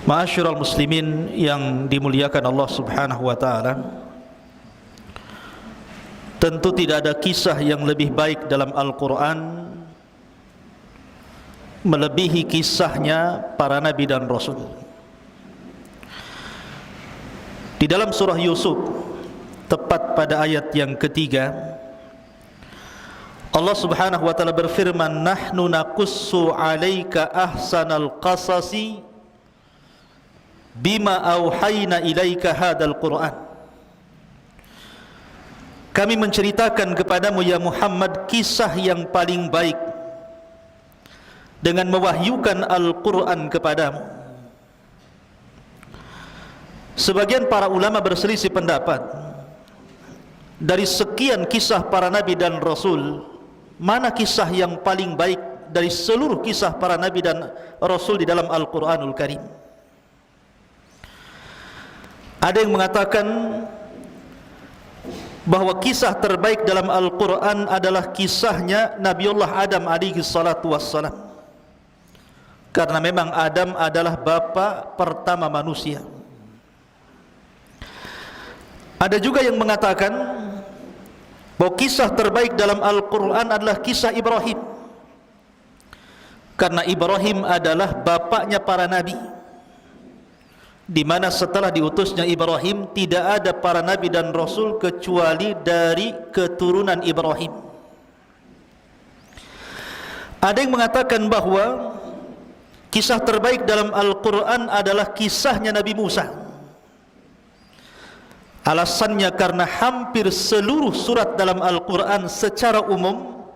Ma'asyiral muslimin yang dimuliakan Allah Subhanahu wa taala, tentu tidak ada kisah yang lebih baik dalam Al-Qur'an melebihi kisahnya para nabi dan rasul. Di dalam surah Yusuf, tepat pada ayat yang ketiga, Allah Subhanahu wa taala berfirman, "Nahnu naqussu 'alaika ahsanal qasasi bima auhayna ilaika hadzal Qur'an." Kami menceritakan kepadamu ya Muhammad kisah yang paling baik dengan mewahyukan Al-Qur'an kepadamu. Sebagian para ulama berselisih pendapat, dari sekian kisah para nabi dan rasul, mana kisah yang paling baik dari seluruh kisah para nabi dan rasul di dalam Al-Qur'anul Karim? Ada yang mengatakan bahwa kisah terbaik dalam Al-Quran adalah kisahnya Nabiullah Adam alaihi salatu wassalam, karena memang Adam adalah bapa pertama manusia. Ada juga yang mengatakan bahwa kisah terbaik dalam Al-Quran adalah kisah Ibrahim, karena Ibrahim adalah bapaknya para nabi, di mana setelah diutusnya Ibrahim tidak ada para nabi dan rasul kecuali dari keturunan Ibrahim. Ada yang mengatakan bahwa kisah terbaik dalam Al-Quran adalah kisahnya Nabi Musa. Alasannya karena hampir seluruh surat dalam Al-Quran secara umum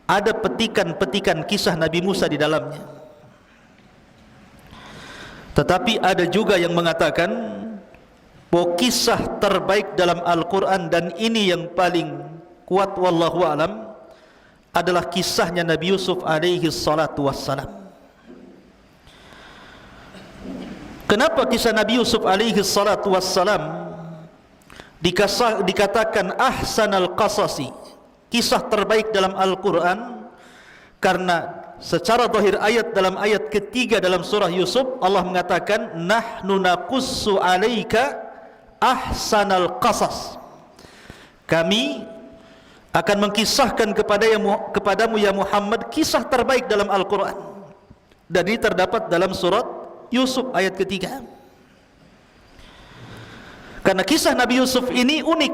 ada petikan-petikan kisah Nabi Musa di dalamnya. Tetapi ada juga yang mengatakan bahwa kisah terbaik dalam Al-Quran, dan ini yang paling kuat wallahu alam, adalah kisahnya Nabi Yusuf alaihi salatu wassalam. Kenapa kisah Nabi Yusuf alaihi salatu wassalam dikatakan ahsanal qasasi, kisah terbaik dalam Al-Quran? Karena secara zahir ayat, dalam ayat ketiga dalam surah Yusuf, Allah mengatakan nahnu naqussu 'alaika ahsanal qasas, kami akan mengkisahkan kepadamu ya Muhammad kisah terbaik dalam Al-Quran. Dan ini terdapat dalam surat Yusuf ayat ketiga. Karena kisah Nabi Yusuf ini unik.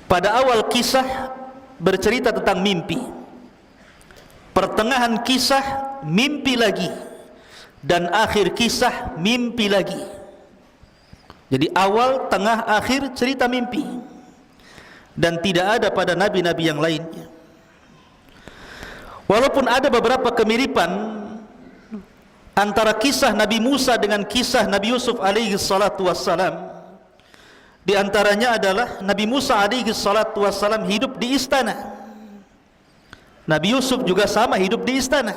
Pada awal kisah bercerita tentang mimpi, pertengahan kisah mimpi lagi, dan akhir kisah mimpi lagi. Jadi awal, tengah, akhir cerita mimpi, dan tidak ada pada nabi-nabi yang lainnya. Walaupun ada beberapa kemiripan antara kisah Nabi Musa dengan kisah Nabi Yusuf alaihi salatu wassalam. Di antaranya adalah Nabi Musa alaihi salatu wassalam hidup di istana, Nabi Yusuf juga sama hidup di istana.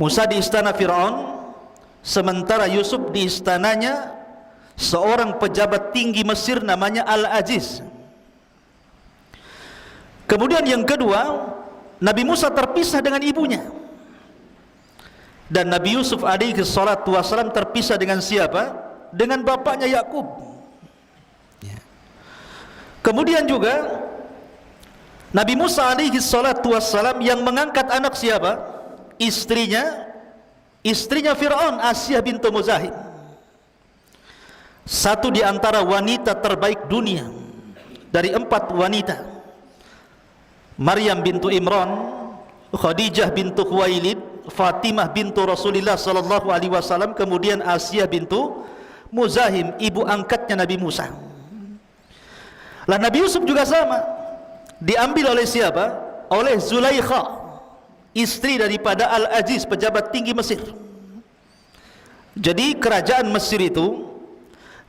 Musa di istana Fir'aun, sementara Yusuf di istananya seorang pejabat tinggi Mesir namanya Al-Aziz. Kemudian yang kedua, Nabi Musa terpisah dengan ibunya, dan Nabi Yusuf alaihi salatu wassalam terpisah dengan siapa? Dengan bapaknya Yakub. Kemudian juga Nabi Musa alaihi salatu wassalam yang mengangkat anak siapa? Istrinya Fir'aun, Asyah bintu Muzahim. Satu di antara wanita terbaik dunia dari 4 wanita. Maryam bintu Imran, Khadijah bintu Khuwailid, Fatimah bintu Rasulullah sallallahu alaihi wasallam, kemudian Asyah bintu Muzahim, ibu angkatnya Nabi Musa. Lah Nabi Yusuf juga sama, diambil oleh siapa? Oleh Zulaikha, istri daripada Al-Aziz, pejabat tinggi Mesir. Jadi kerajaan Mesir itu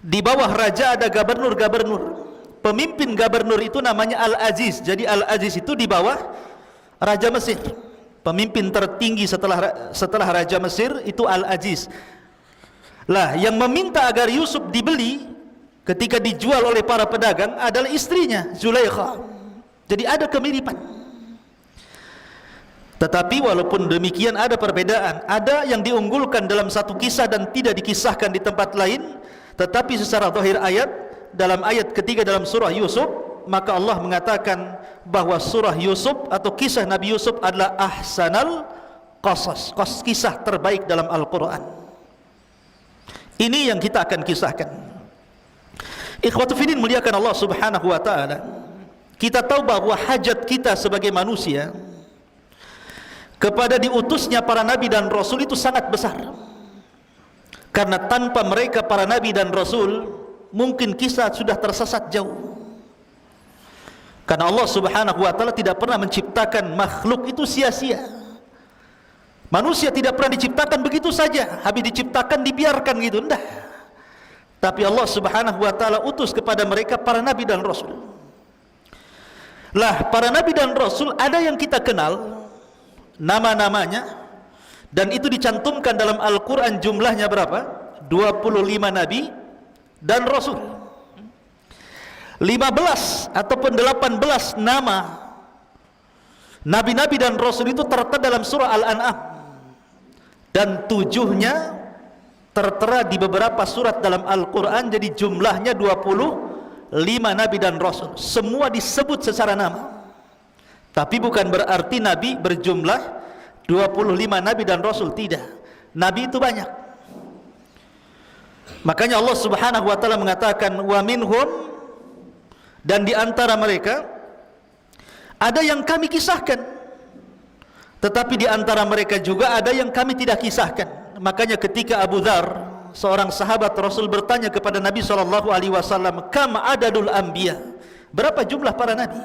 di bawah raja ada gubernur-gubernur. Pemimpin gubernur itu namanya Al-Aziz. Jadi Al-Aziz itu di bawah raja Mesir. Pemimpin tertinggi setelah raja Mesir itu Al-Aziz. Lah yang meminta agar Yusuf dibeli ketika dijual oleh para pedagang adalah istrinya Zulaikha. Jadi ada kemiripan. Tetapi walaupun demikian ada perbedaan. Ada yang diunggulkan dalam satu kisah dan tidak dikisahkan di tempat lain. Tetapi secara zahir ayat, dalam ayat ketiga dalam surah Yusuf, maka Allah mengatakan bahawa surah Yusuf atau kisah Nabi Yusuf adalah ahsanal qasas, kisah terbaik dalam Al-Quran. Ini yang kita akan kisahkan. Ikhwatu fiddin, muliakan Allah subhanahu wa ta'ala. Kita tahu bahawa hajat kita sebagai manusia kepada diutusnya para nabi dan rasul itu sangat besar. Karena tanpa mereka para nabi dan rasul, mungkin kisah sudah tersesat jauh. Karena Allah subhanahu wa ta'ala tidak pernah menciptakan makhluk itu sia-sia. Manusia tidak pernah diciptakan begitu saja, habis diciptakan dibiarkan gitu, enggak. Tapi Allah subhanahu wa ta'ala utus kepada mereka para nabi dan rasul. Lah, para nabi dan rasul ada yang kita kenal nama-namanya, dan itu dicantumkan dalam Al-Quran. Jumlahnya berapa? 25 nabi dan rasul. 15 ataupun 18 nama nabi-nabi dan rasul itu tertera dalam surah Al-An'am, dan 7-nya tertera di beberapa surat dalam Al-Quran. Jadi jumlahnya 25 nabi dan rasul. Semua disebut secara nama. Tapi bukan berarti nabi berjumlah 25 nabi dan rasul, tidak. Nabi itu banyak. Makanya Allah subhanahu wa ta'ala mengatakan wa minhum, dan di antara mereka ada yang kami kisahkan, tetapi di antara mereka juga ada yang kami tidak kisahkan. Makanya ketika Abu Dzar, seorang sahabat Rasul, bertanya kepada Nabi SAW, kam adadul anbiya, berapa jumlah para nabi?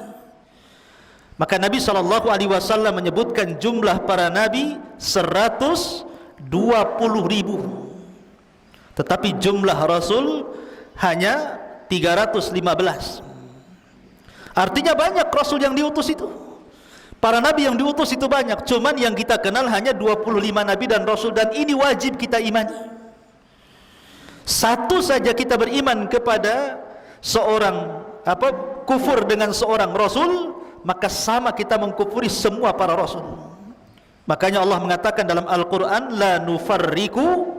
Maka Nabi SAW menyebutkan jumlah para nabi 120.000, tetapi jumlah rasul hanya 315. Artinya banyak rasul yang diutus itu, para nabi yang diutus itu banyak. Cuman yang kita kenal hanya 25 nabi dan rasul, dan ini wajib kita imani. Satu saja kita beriman kepada seorang kufur dengan seorang rasul, maka sama kita mengkufuri semua para rasul. Makanya Allah mengatakan dalam Al-Quran, la nufarriku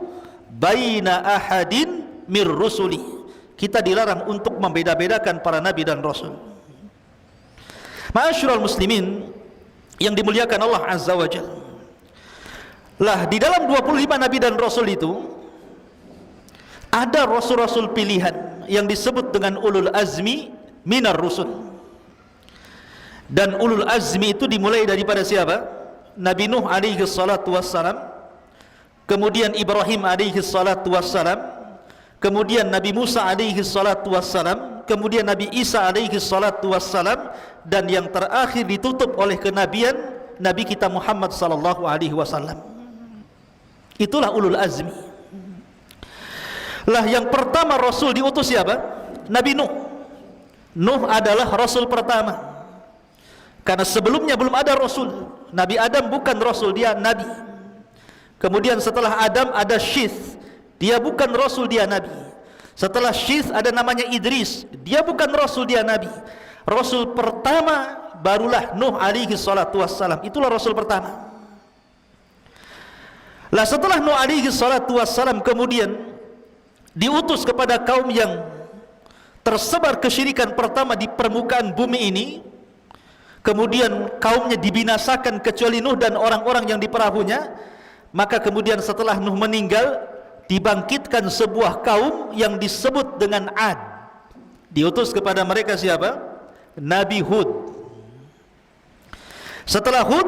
baina ahadin mir rusuli. Kita dilarang untuk membeda-bedakan para nabi dan rasul. Ma'asyiral muslimin yang dimuliakan Allah Azza wa Jalla. Lah, di dalam 25 nabi dan rasul itu ada rasul-rasul pilihan yang disebut dengan ulul azmi minar rusul. Dan ulul azmi itu dimulai daripada siapa? Nabi Nuh alaihi salatu wassalam, kemudian Ibrahim alaihi salatu wassalam, kemudian Nabi Musa alaihi salatu wassalam, kemudian Nabi Isa alaihi salatu wassalam, dan yang terakhir ditutup oleh kenabian Nabi kita Muhammad sallallahu alaihi wasallam. Itulah ulul azmi. Lah, yang pertama rasul diutus siapa? Nabi Nuh. Nuh adalah rasul pertama. Karena sebelumnya belum ada rasul. Nabi Adam bukan rasul, dia nabi. Kemudian setelah Adam ada Syith, dia bukan rasul, dia nabi. Setelah Syith ada namanya Idris, dia bukan rasul, dia nabi. Rasul pertama barulah Nuh alaihi salatu wassalam. Itulah rasul pertama. Lah, setelah Nuh alaihi salatu wassalam kemudian diutus kepada kaum yang tersebar kesyirikan pertama di permukaan bumi ini. Kemudian kaumnya dibinasakan kecuali Nuh dan orang-orang yang di perahunya. Maka kemudian setelah Nuh meninggal, dibangkitkan sebuah kaum yang disebut dengan Ad. Diutus kepada mereka siapa? Nabi Hud. Setelah Hud,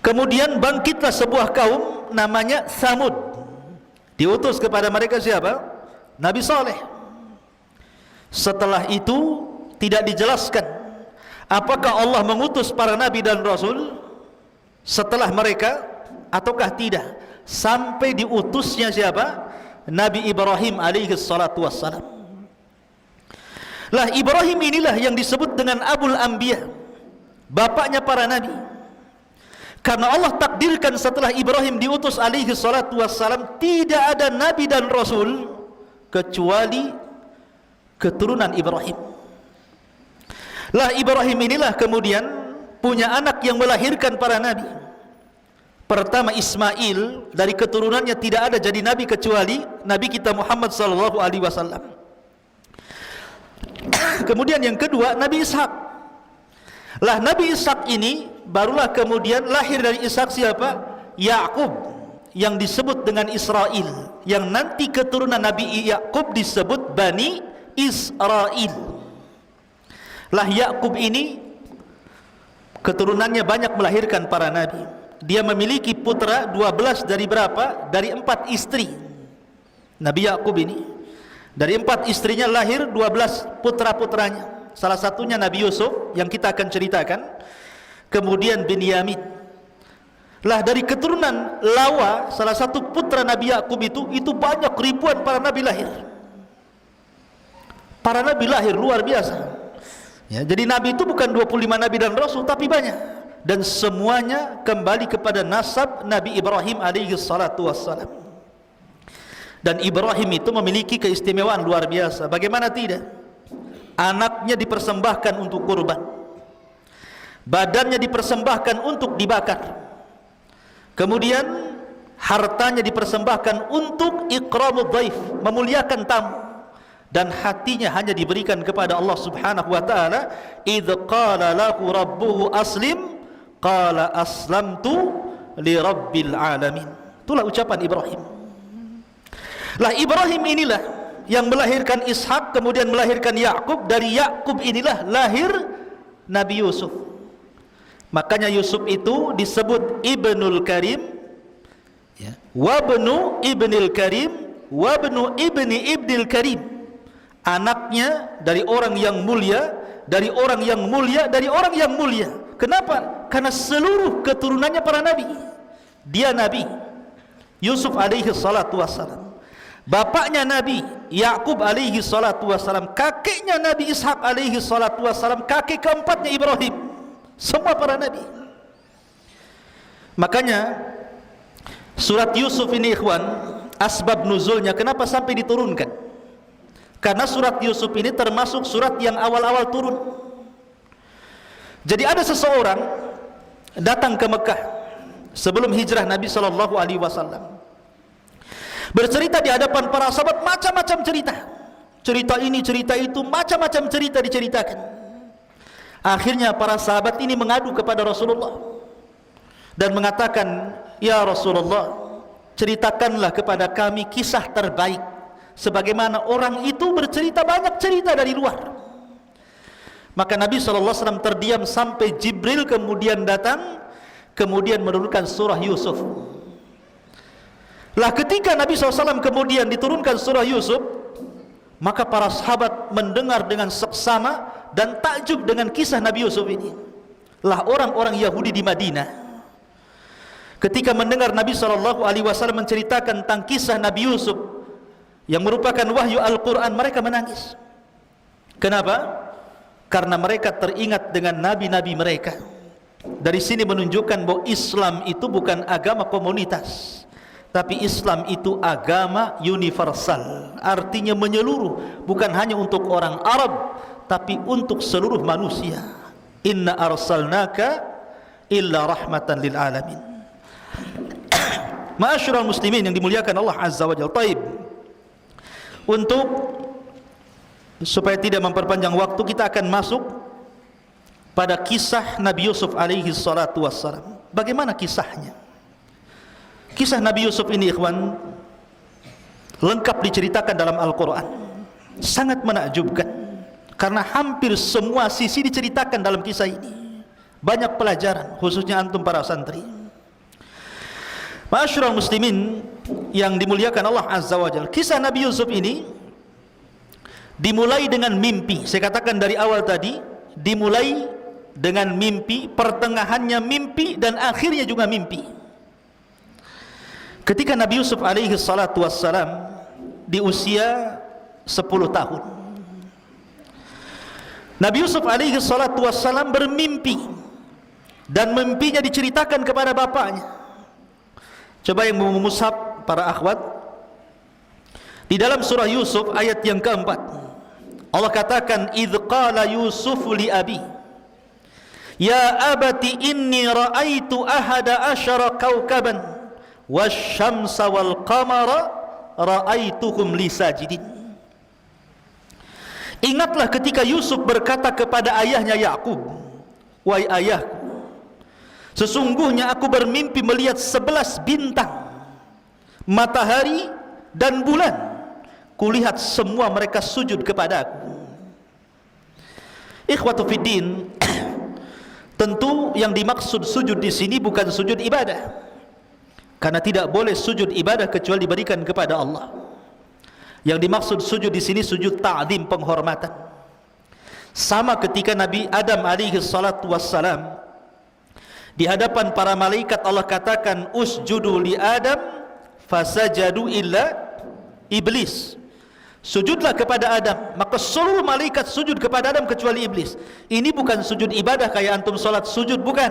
kemudian bangkitlah sebuah kaum namanya Tsamud. Diutus kepada mereka siapa? Nabi Saleh. Setelah itu tidak dijelaskan apakah Allah mengutus para nabi dan rasul setelah mereka ataukah tidak, sampai diutusnya siapa? Nabi Ibrahim alaihi salatu wassalam. Lah, Ibrahim inilah yang disebut dengan Abul Anbiya, bapaknya para nabi. Karena Allah takdirkan setelah Ibrahim diutus alaihi salatu wassalam, tidak ada nabi dan rasul kecuali keturunan Ibrahim. Lah, Ibrahim inilah kemudian punya anak yang melahirkan para nabi. Pertama Ismail, dari keturunannya tidak ada jadi nabi kecuali Nabi kita Muhammad sallallahu alaihi wasallam. Kemudian yang kedua Nabi Ishak. Lah Nabi Ishak ini barulah kemudian lahir dari Ishak siapa? Yakub, yang disebut dengan Israel, yang nanti keturunan Nabi Yakub disebut Bani Israel. Lah Yakub ini keturunannya banyak melahirkan para nabi. Dia memiliki putra 12 dari berapa? Dari 4 istri. Nabi Yakub ini dari 4 istrinya lahir 12 putra-putranya. Salah satunya Nabi Yusuf yang kita akan ceritakan. Kemudian Binyamin. Lah dari keturunan Lawa, salah satu putra Nabi Yakub itu banyak ribuan para nabi lahir. Para nabi lahir luar biasa. Ya, jadi nabi itu bukan 25 nabi dan rasul, tapi banyak. Dan semuanya kembali kepada nasab Nabi Ibrahim alaihi salatu wassalam. Dan Ibrahim itu memiliki keistimewaan luar biasa. Bagaimana tidak? Anaknya dipersembahkan untuk kurban, badannya dipersembahkan untuk dibakar, kemudian hartanya dipersembahkan untuk ikramud dhaif, memuliakan tamu, dan hatinya hanya diberikan kepada Allah Subhanahu wa taala. Idz qala lahu rabbuhu aslim qala aslamtu li rabbil alamin. Itulah ucapan Ibrahim. Lah Ibrahim inilah yang melahirkan Ishak, kemudian melahirkan Yakub. Dari Yakub inilah lahir Nabi Yusuf. Makanya Yusuf itu disebut Ibnul Karim, ya, wabnu Ibnil Karim, wabnu Ibni Ibnil Karim. Anaknya dari orang yang mulia, dari orang yang mulia, dari orang yang mulia. Kenapa? Karena seluruh keturunannya para nabi. Dia nabi Yusuf alaihi salatu wassalam, bapaknya Nabi Yakub alaihi salatu wassalam, kakeknya Nabi Ishak alaihi salatu wassalam, kakek keempatnya Ibrahim. Semua para nabi. Makanya surat Yusuf ini ikhwan, asbab nuzulnya kenapa sampai diturunkan? Karena surat Yusuf ini termasuk surat yang awal-awal turun. Jadi ada seseorang datang ke Mekah sebelum hijrah Nabi sallallahu alaihi wasallam, bercerita di hadapan para sahabat macam-macam cerita. Cerita ini, cerita itu, macam-macam cerita diceritakan. Akhirnya para sahabat ini mengadu kepada Rasulullah dan mengatakan, "Ya Rasulullah, ceritakanlah kepada kami kisah terbaik, sebagaimana orang itu bercerita banyak cerita dari luar." Maka Nabi SAW terdiam sampai Jibril kemudian datang, kemudian menurunkan surah Yusuf. Lah ketika Nabi SAW kemudian diturunkan surah Yusuf, maka para sahabat mendengar dengan seksama dan takjub dengan kisah Nabi Yusuf ini. Lah orang-orang Yahudi di Madinah, ketika mendengar Nabi SAW menceritakan tentang kisah Nabi Yusuf yang merupakan wahyu Al-Quran, mereka menangis. Kenapa? Karena mereka teringat dengan nabi-nabi mereka. Dari sini menunjukkan bahwa Islam itu bukan agama komunitas, tapi Islam itu agama universal. Artinya menyeluruh, bukan hanya untuk orang Arab, tapi untuk seluruh manusia. Inna arsalnaka illa rahmatan lil alamin. Ma'asyiral muslimin yang dimuliakan Allah Azza wa Jalla. Taib. Untuk supaya tidak memperpanjang waktu, kita akan masuk pada kisah Nabi Yusuf alaihi salatu wassalam. Bagaimana kisahnya? Kisah Nabi Yusuf ini ikhwan lengkap diceritakan dalam Al-Quran. Sangat menakjubkan, karena hampir semua sisi diceritakan dalam kisah ini. Banyak pelajaran, khususnya antum para santri. Ma'asyiral muslimin yang dimuliakan Allah Azza wa Jalla, kisah Nabi Yusuf ini dimulai dengan mimpi. Saya katakan dari awal tadi, dimulai dengan mimpi, pertengahannya mimpi, dan akhirnya juga mimpi. Ketika Nabi Yusuf alaihi salatu wassalam di usia 10 tahun, Nabi Yusuf alaihi salatu wassalam bermimpi, dan mimpinya diceritakan kepada bapaknya. Coba yang mau mushaf para akhwat, di dalam surah Yusuf ayat yang keempat, Allah katakan, "Idz qala Yusuf li abi." Ya abati inni ra'aitu ahada asyara kawkaban wasyamsa wal qamara ra'aituhum li sajidin. Ingatlah ketika Yusuf berkata kepada ayahnya Yakub, wahai ayahku, sesungguhnya aku bermimpi melihat 11 bintang, matahari dan bulan. Kulihat semua mereka sujud kepada aku. Ikhwatu fiddin, tentu yang dimaksud sujud di sini bukan sujud ibadah, karena tidak boleh sujud ibadah kecuali diberikan kepada Allah. Yang dimaksud sujud di sini sujud ta'zim, penghormatan. Sama ketika Nabi Adam alaihi salatu wassalam di hadapan para malaikat, Allah katakan usjudu li Adam fasajadu illa iblis. Sujudlah kepada Adam, maka seluruh malaikat sujud kepada Adam kecuali iblis. Ini bukan sujud ibadah kayak antum salat sujud, bukan,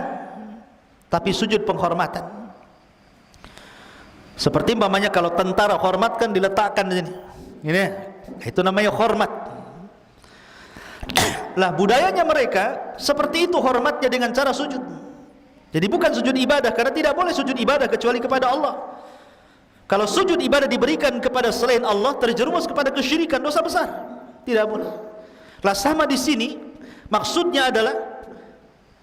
tapi sujud penghormatan. Seperti umpamanya kalau tentara hormatkan, diletakkan di sini. Ini, itu namanya hormat. Lah budayanya mereka seperti itu hormatnya dengan cara sujud. Jadi bukan sujud ibadah, karena tidak boleh sujud ibadah kecuali kepada Allah. Kalau sujud ibadah diberikan kepada selain Allah, terjerumus kepada kesyirikan, dosa besar. Tidak boleh. Lah sama di sini, maksudnya adalah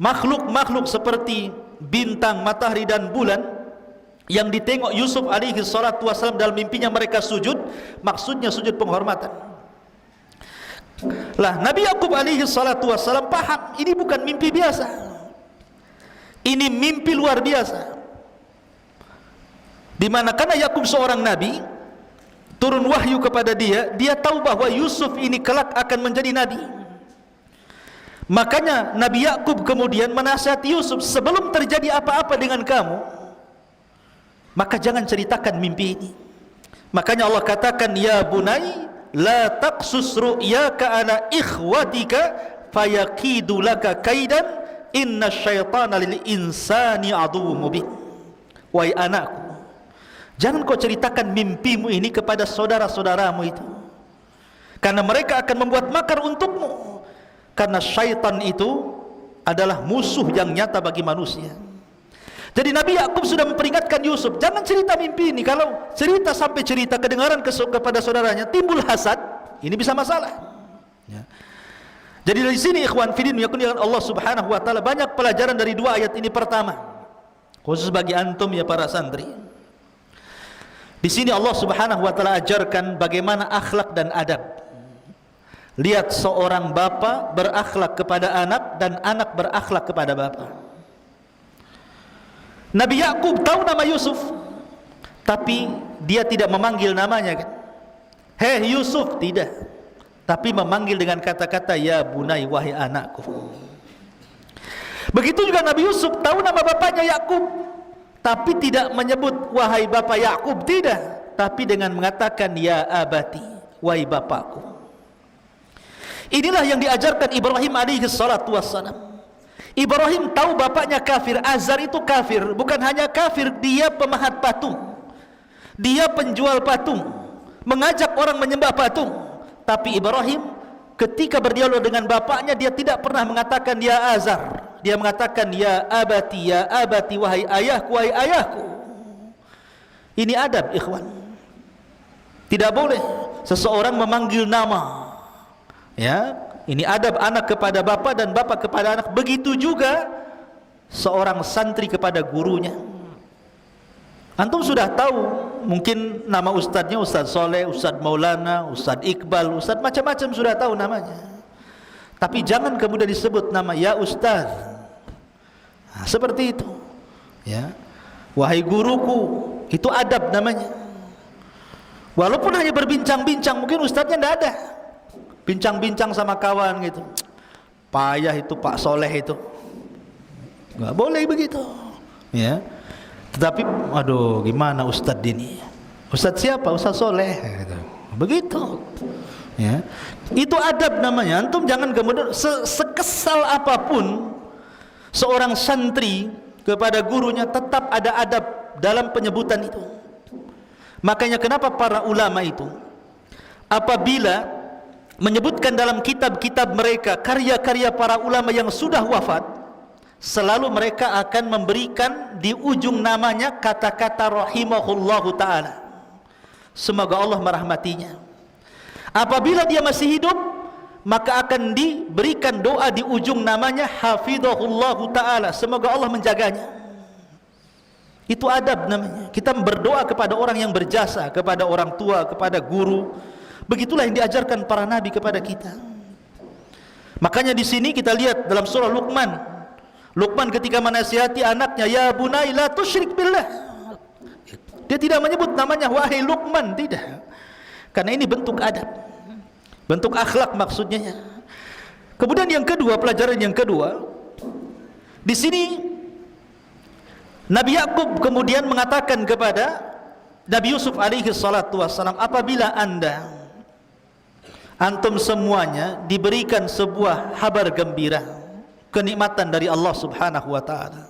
makhluk-makhluk seperti bintang, matahari dan bulan yang ditengok Yusuf alaihi salatu wasallam dalam mimpinya mereka sujud, maksudnya sujud penghormatan. Lah Nabi Yakub alaihi salatu wasallam paham, ini bukan mimpi biasa. Ini mimpi luar biasa. Di mana karena Yakub seorang nabi, turun wahyu kepada dia, dia tahu bahwa Yusuf ini kelak akan menjadi nabi. Makanya Nabi Yakub kemudian menasihati Yusuf, sebelum terjadi apa-apa dengan kamu, maka jangan ceritakan mimpi ini. Makanya Allah katakan, ya bunai la taqsus ru'yaka ala ikhwatika fayakidu laka kaidan inna syaitana lil insani aduwwum mubin. Wahai anakku, jangan kau ceritakan mimpimu ini kepada saudara-saudaramu itu, karena mereka akan membuat makar untukmu. Karena syaitan itu adalah musuh yang nyata bagi manusia. Jadi Nabi Yakub sudah memperingatkan Yusuf, jangan cerita mimpi ini. Kalau cerita sampai cerita kedengaran kepada saudaranya, timbul hasad, ini bisa masalah. Ya. Jadi dari sini ikhwan fillah yakunikan Allah Subhanahu wa taala banyak pelajaran dari dua ayat ini. Pertama, khusus bagi antum ya para santri. Di sini Allah Subhanahu wa taala ajarkan bagaimana akhlak dan adab. Lihat seorang bapa berakhlak kepada anak dan anak berakhlak kepada bapa. Nabi Yakub tahu nama Yusuf, tapi dia tidak memanggil namanya kan. Hei Yusuf, tidak. Tapi memanggil dengan kata-kata ya bunai, wahai anakku. Begitu juga Nabi Yusuf tahu nama bapaknya Yakub, tapi tidak menyebut wahai bapak Yakub, tidak, tapi dengan mengatakan ya abati, wahai bapakku. Inilah yang diajarkan Ibrahim alaihi salatu wassalam. Ibrahim tahu bapaknya kafir, Azar itu kafir. Bukan hanya kafir, dia pemahat patung, dia penjual patung, mengajak orang menyembah patung. Tapi Ibrahim ketika berdialog dengan bapaknya, dia tidak pernah mengatakan ya Azar, dia mengatakan ya abati, wahai ayahku, wahai ayahku. Ini adab ikhwan. Tidak boleh seseorang memanggil nama. Ya, ini adab anak kepada bapa dan bapa kepada anak. Begitu juga seorang santri kepada gurunya. Antum sudah tahu mungkin nama ustadznya, Ustadz Soleh, Ustadz Maulana, Ustadz Iqbal, Ustadz macam-macam sudah tahu namanya. Tapi jangan kemudian disebut nama ya Ustadz. Nah, seperti itu. Ya, wahai guruku, itu adab namanya. Walaupun hanya berbincang-bincang, mungkin ustadznya tidak ada. Bincang-bincang sama kawan gitu, payah itu Pak Soleh itu, nggak boleh begitu, ya. Tetapi, aduh, gimana Ustadz ini? Ustadz siapa? Ustadz Soleh, gitu. Begitu, ya. Itu adab namanya. Antum jangan kemudian sekesal apapun seorang santri kepada gurunya, tetap ada adab dalam penyebutan itu. Makanya kenapa para ulama itu apabila menyebutkan dalam kitab-kitab mereka karya-karya para ulama yang sudah wafat, selalu mereka akan memberikan di ujung namanya kata-kata rahimahullahu ta'ala, semoga Allah merahmatinya. Apabila dia masih hidup, maka akan diberikan doa di ujung namanya hafizahullahu ta'ala, semoga Allah menjaganya. Itu adab namanya. Kita berdoa kepada orang yang berjasa, kepada orang tua, kepada guru. Begitulah yang diajarkan para nabi kepada kita. Makanya di sini kita lihat dalam surah Luqman. Luqman ketika menasihati anaknya, ya bunai la tusyrik billah. Dia tidak menyebut namanya wahai Luqman, tidak. Karena ini bentuk adab, bentuk akhlak maksudnya. Kemudian yang kedua, pelajaran yang kedua, di sini Nabi Yakub kemudian mengatakan kepada Nabi Yusuf alaihi salatu wassalam, apabila antum semuanya diberikan sebuah kabar gembira, kenikmatan dari Allah subhanahu wa ta'ala.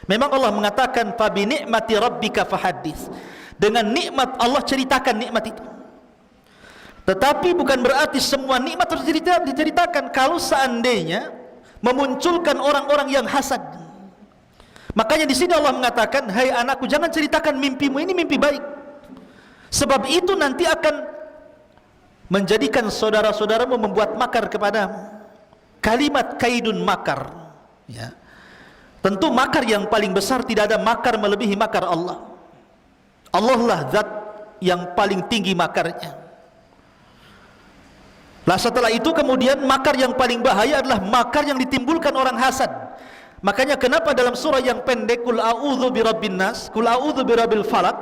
Memang Allah mengatakan fa bi ni'mati rabbika fahaddits, dengan nikmat Allah ceritakan nikmat itu. Tetapi bukan berarti semua nikmat harus diceritakan. Kalau seandainya memunculkan orang-orang yang hasad, makanya di sini Allah mengatakan, hai anakku, jangan ceritakan mimpimu, ini mimpi baik, sebab itu nanti akan menjadikan saudara-saudaramu membuat makar kepadamu. Kalimat kaidun makar, ya. Tentu makar yang paling besar, tidak ada makar melebihi makar Allah. Allah lah zat yang paling tinggi makarnya. Lah setelah itu kemudian makar yang paling bahaya adalah makar yang ditimbulkan orang hasad. Makanya kenapa dalam surah yang pendek, Qul a'udzu birabbin nas, Qul a'udzu birabbil falaq,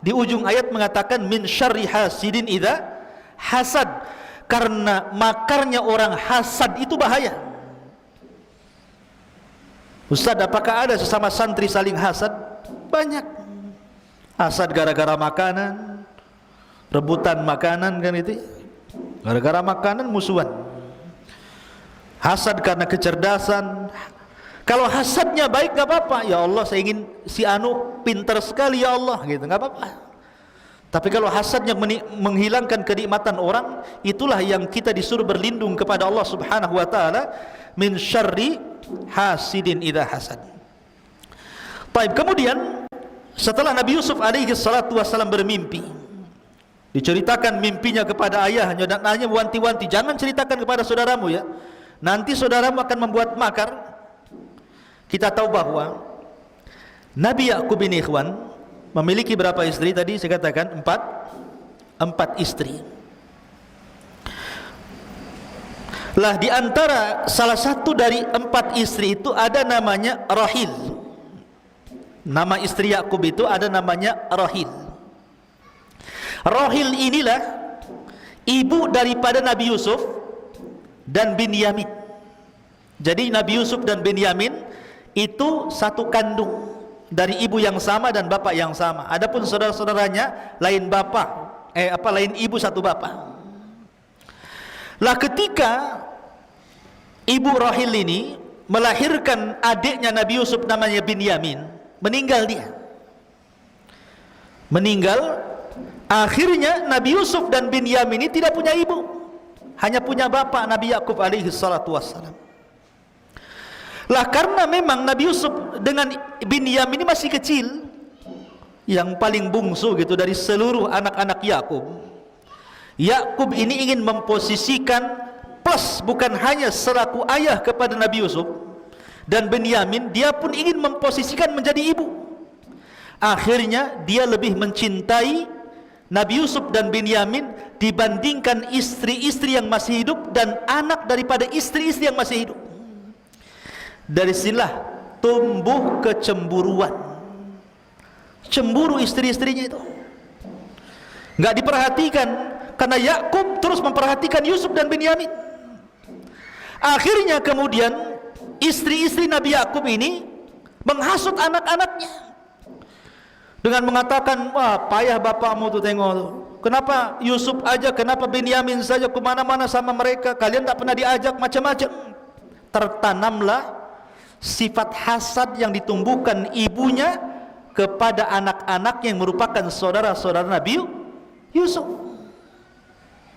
di ujung ayat mengatakan min syarri hasidin idza hasad, karena makarnya orang hasad itu bahaya. Ustaz, apakah ada sesama santri saling hasad? Banyak. Hasad gara-gara makanan, rebutan makanan, kan itu. Gara-gara makanan musuhan. Hasad karena kecerdasan. Kalau hasadnya baik gak apa-apa, ya Allah saya ingin si anu pintar sekali ya Allah, gitu, gak apa-apa. Tapi kalau hasadnya menghilangkan kenikmatan orang, itulah yang kita disuruh berlindung kepada Allah subhanahu wa ta'ala, min syarri hasidin idha hasad. Baik, kemudian setelah Nabi Yusuf alaihi salatu wassalam bermimpi, diceritakan mimpinya kepada ayahnya, dan ayahnya wanti-wanti, jangan ceritakan kepada saudaramu ya, nanti saudaramu akan membuat makar. Kita tahu bahwa Nabi Yakub ini ikhwan memiliki berapa istri tadi? Saya katakan empat istri. Lah di antara salah satu dari 4 istri itu ada namanya Rahil. Nama istri Yakub itu ada namanya Rahil. Rahil inilah ibu daripada Nabi Yusuf dan Binyamin. Jadi Nabi Yusuf dan Binyamin itu satu kandung, dari ibu yang sama dan bapak yang sama. Adapun saudara-saudaranya lain bapak, lain ibu satu bapak. Lah ketika ibu Rahil ini melahirkan adiknya Nabi Yusuf namanya Binyamin, meninggal dia. Meninggal. Akhirnya Nabi Yusuf dan Binyamin ini tidak punya ibu, hanya punya bapak Nabi Yakub alaihi salatu wassalam. Lah karena memang Nabi Yusuf dengan Binyamin ini masih kecil, yang paling bungsu gitu dari seluruh anak-anak Yakub. Yakub ini ingin memposisikan plus, bukan hanya selaku ayah kepada Nabi Yusuf dan Binyamin, dia pun ingin memposisikan menjadi ibu. Akhirnya dia lebih mencintai Nabi Yusuf dan Binyamin dibandingkan istri-istri yang masih hidup dan anak daripada istri-istri yang masih hidup. Dari sinilah tumbuh kecemburuan, cemburu istri-istrinya itu, nggak diperhatikan, karena Yakub terus memperhatikan Yusuf dan Binyamin. Akhirnya kemudian istri-istri Nabi Yakub ini menghasut anak-anaknya dengan mengatakan, wah payah bapakmu tuh, tengok tuh, kenapa Yusuf aja, kenapa Binyamin saja, kemana-mana sama mereka, kalian tak pernah diajak, macam-macam. Tertanamlah sifat hasad yang ditumbuhkan ibunya kepada anak-anak yang merupakan saudara-saudara Nabi Yusuf.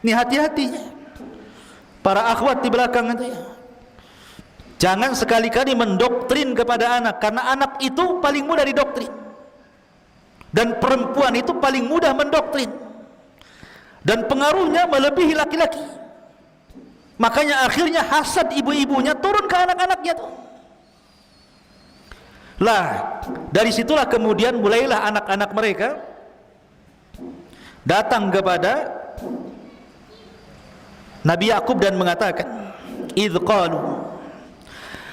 Ini hati-hatinya para akhwat di belakang itu ya. Jangan sekali-kali mendoktrin kepada anak, karena anak itu paling mudah didoktrin. Dan perempuan itu paling mudah mendoktrin. Dan pengaruhnya melebihi laki-laki. Makanya akhirnya hasad ibu-ibunya turun ke anak-anaknya tuh. Lah, dari situlah kemudian mulailah anak-anak mereka datang kepada Nabi Yakub dan mengatakan, "Idz qalu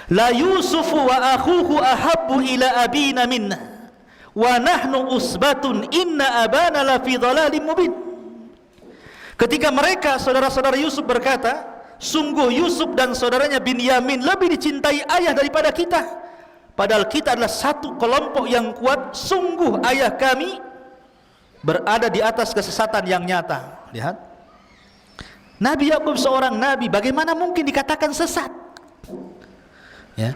la Yusuf wa akhuhu ahabbu ila abina minna wa nahnu usbatun inna abana la fi dhalalin mubin." Ketika mereka saudara-saudara Yusuf berkata, sungguh Yusuf dan saudaranya Binyamin lebih dicintai ayah daripada kita, padahal kita adalah satu kelompok yang kuat. Sungguh ayah kami berada di atas kesesatan yang nyata. Lihat, Nabi Yakub seorang nabi, bagaimana mungkin dikatakan sesat? Ya.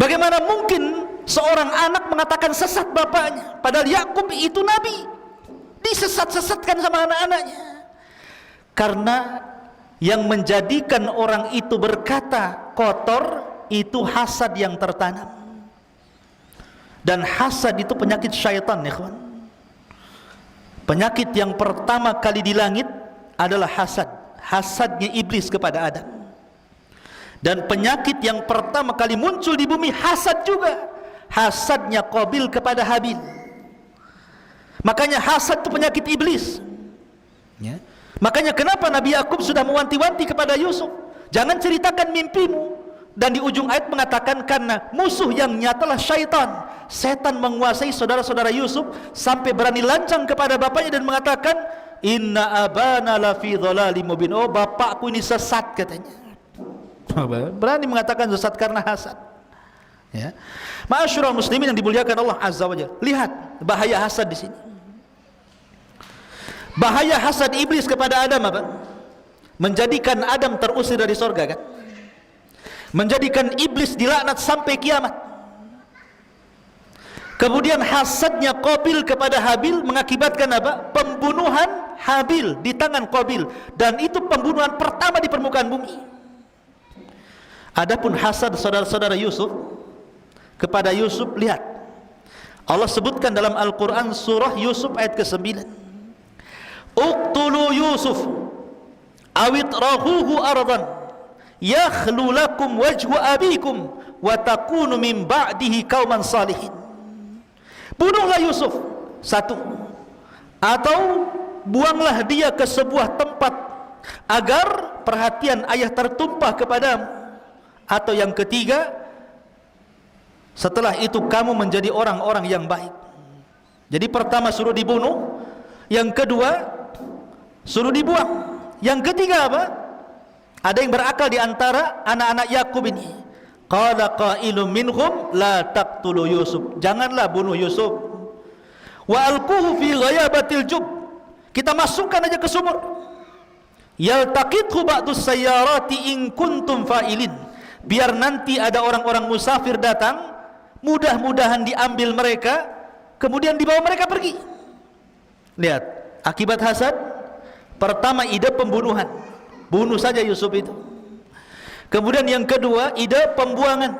Bagaimana mungkin seorang anak mengatakan sesat bapaknya, padahal Yakub itu nabi, disesat-sesatkan sama anak-anaknya. Karena yang menjadikan orang itu berkata kotor itu hasad yang tertanam. Dan hasad itu penyakit syaitan, ya kawan. Penyakit yang pertama kali di langit adalah hasad. Hasadnya iblis kepada Adam. Dan penyakit yang pertama kali muncul di bumi hasad juga. Hasadnya Qabil kepada Habil. Makanya hasad itu penyakit iblis, ya. Makanya kenapa Nabi Yakub sudah mewanti-wanti kepada Yusuf, jangan ceritakan mimpimu. Dan di ujung ayat mengatakan, karena musuh yang nyatalah syaitan. Setan menguasai saudara-saudara Yusuf sampai berani lancang kepada bapaknya dan mengatakan, "Inna abana lafi dhalalim mubin." Oh, bapakku ini sesat katanya. Berani mengatakan sesat karena hasad. Ya. Ma'asyiral muslimin yang dimuliakan Allah Azza wa Jalla. Lihat bahaya hasad di sini. Bahaya hasad iblis kepada Adam apa? Menjadikan Adam terusir dari sorga, kan? Menjadikan iblis dilaknat sampai kiamat. Kemudian hasadnya Qabil kepada Habil mengakibatkan apa? Pembunuhan Habil di tangan Qabil, dan itu pembunuhan pertama di permukaan bumi. Adapun hasad saudara-saudara Yusuf kepada Yusuf, lihat Allah sebutkan dalam Al-Quran surah Yusuf ayat ke-9, "Uqtulu Yusuf awit rahuhu ardan yakhlu lakum wajhu abikum wa takunu min ba'dihi qauman salihin." Bunuhlah Yusuf, satu, atau buanglah dia ke sebuah tempat agar perhatian ayah tertumpah kepadamu, atau yang ketiga, setelah itu kamu menjadi orang-orang yang baik. Jadi pertama suruh dibunuh, yang kedua suruh dibuang, yang ketiga apa? Ada yang berakal di antara anak-anak Yakub ini. Qala qailum minhum la taqtulu Yusuf. Janganlah bunuh Yusuf. Wa alquhu fi ghayabatil jub. Kita masukkan aja ke sumur. Yaltaqithu ba'dus sayyarati in kuntum fa'ilin. Biar nanti ada orang-orang musafir datang, mudah-mudahan diambil mereka, kemudian dibawa mereka pergi. Lihat, akibat hasad. Pertama, ide pembunuhan, bunuh saja Yusuf itu. Kemudian yang kedua, ide pembuangan.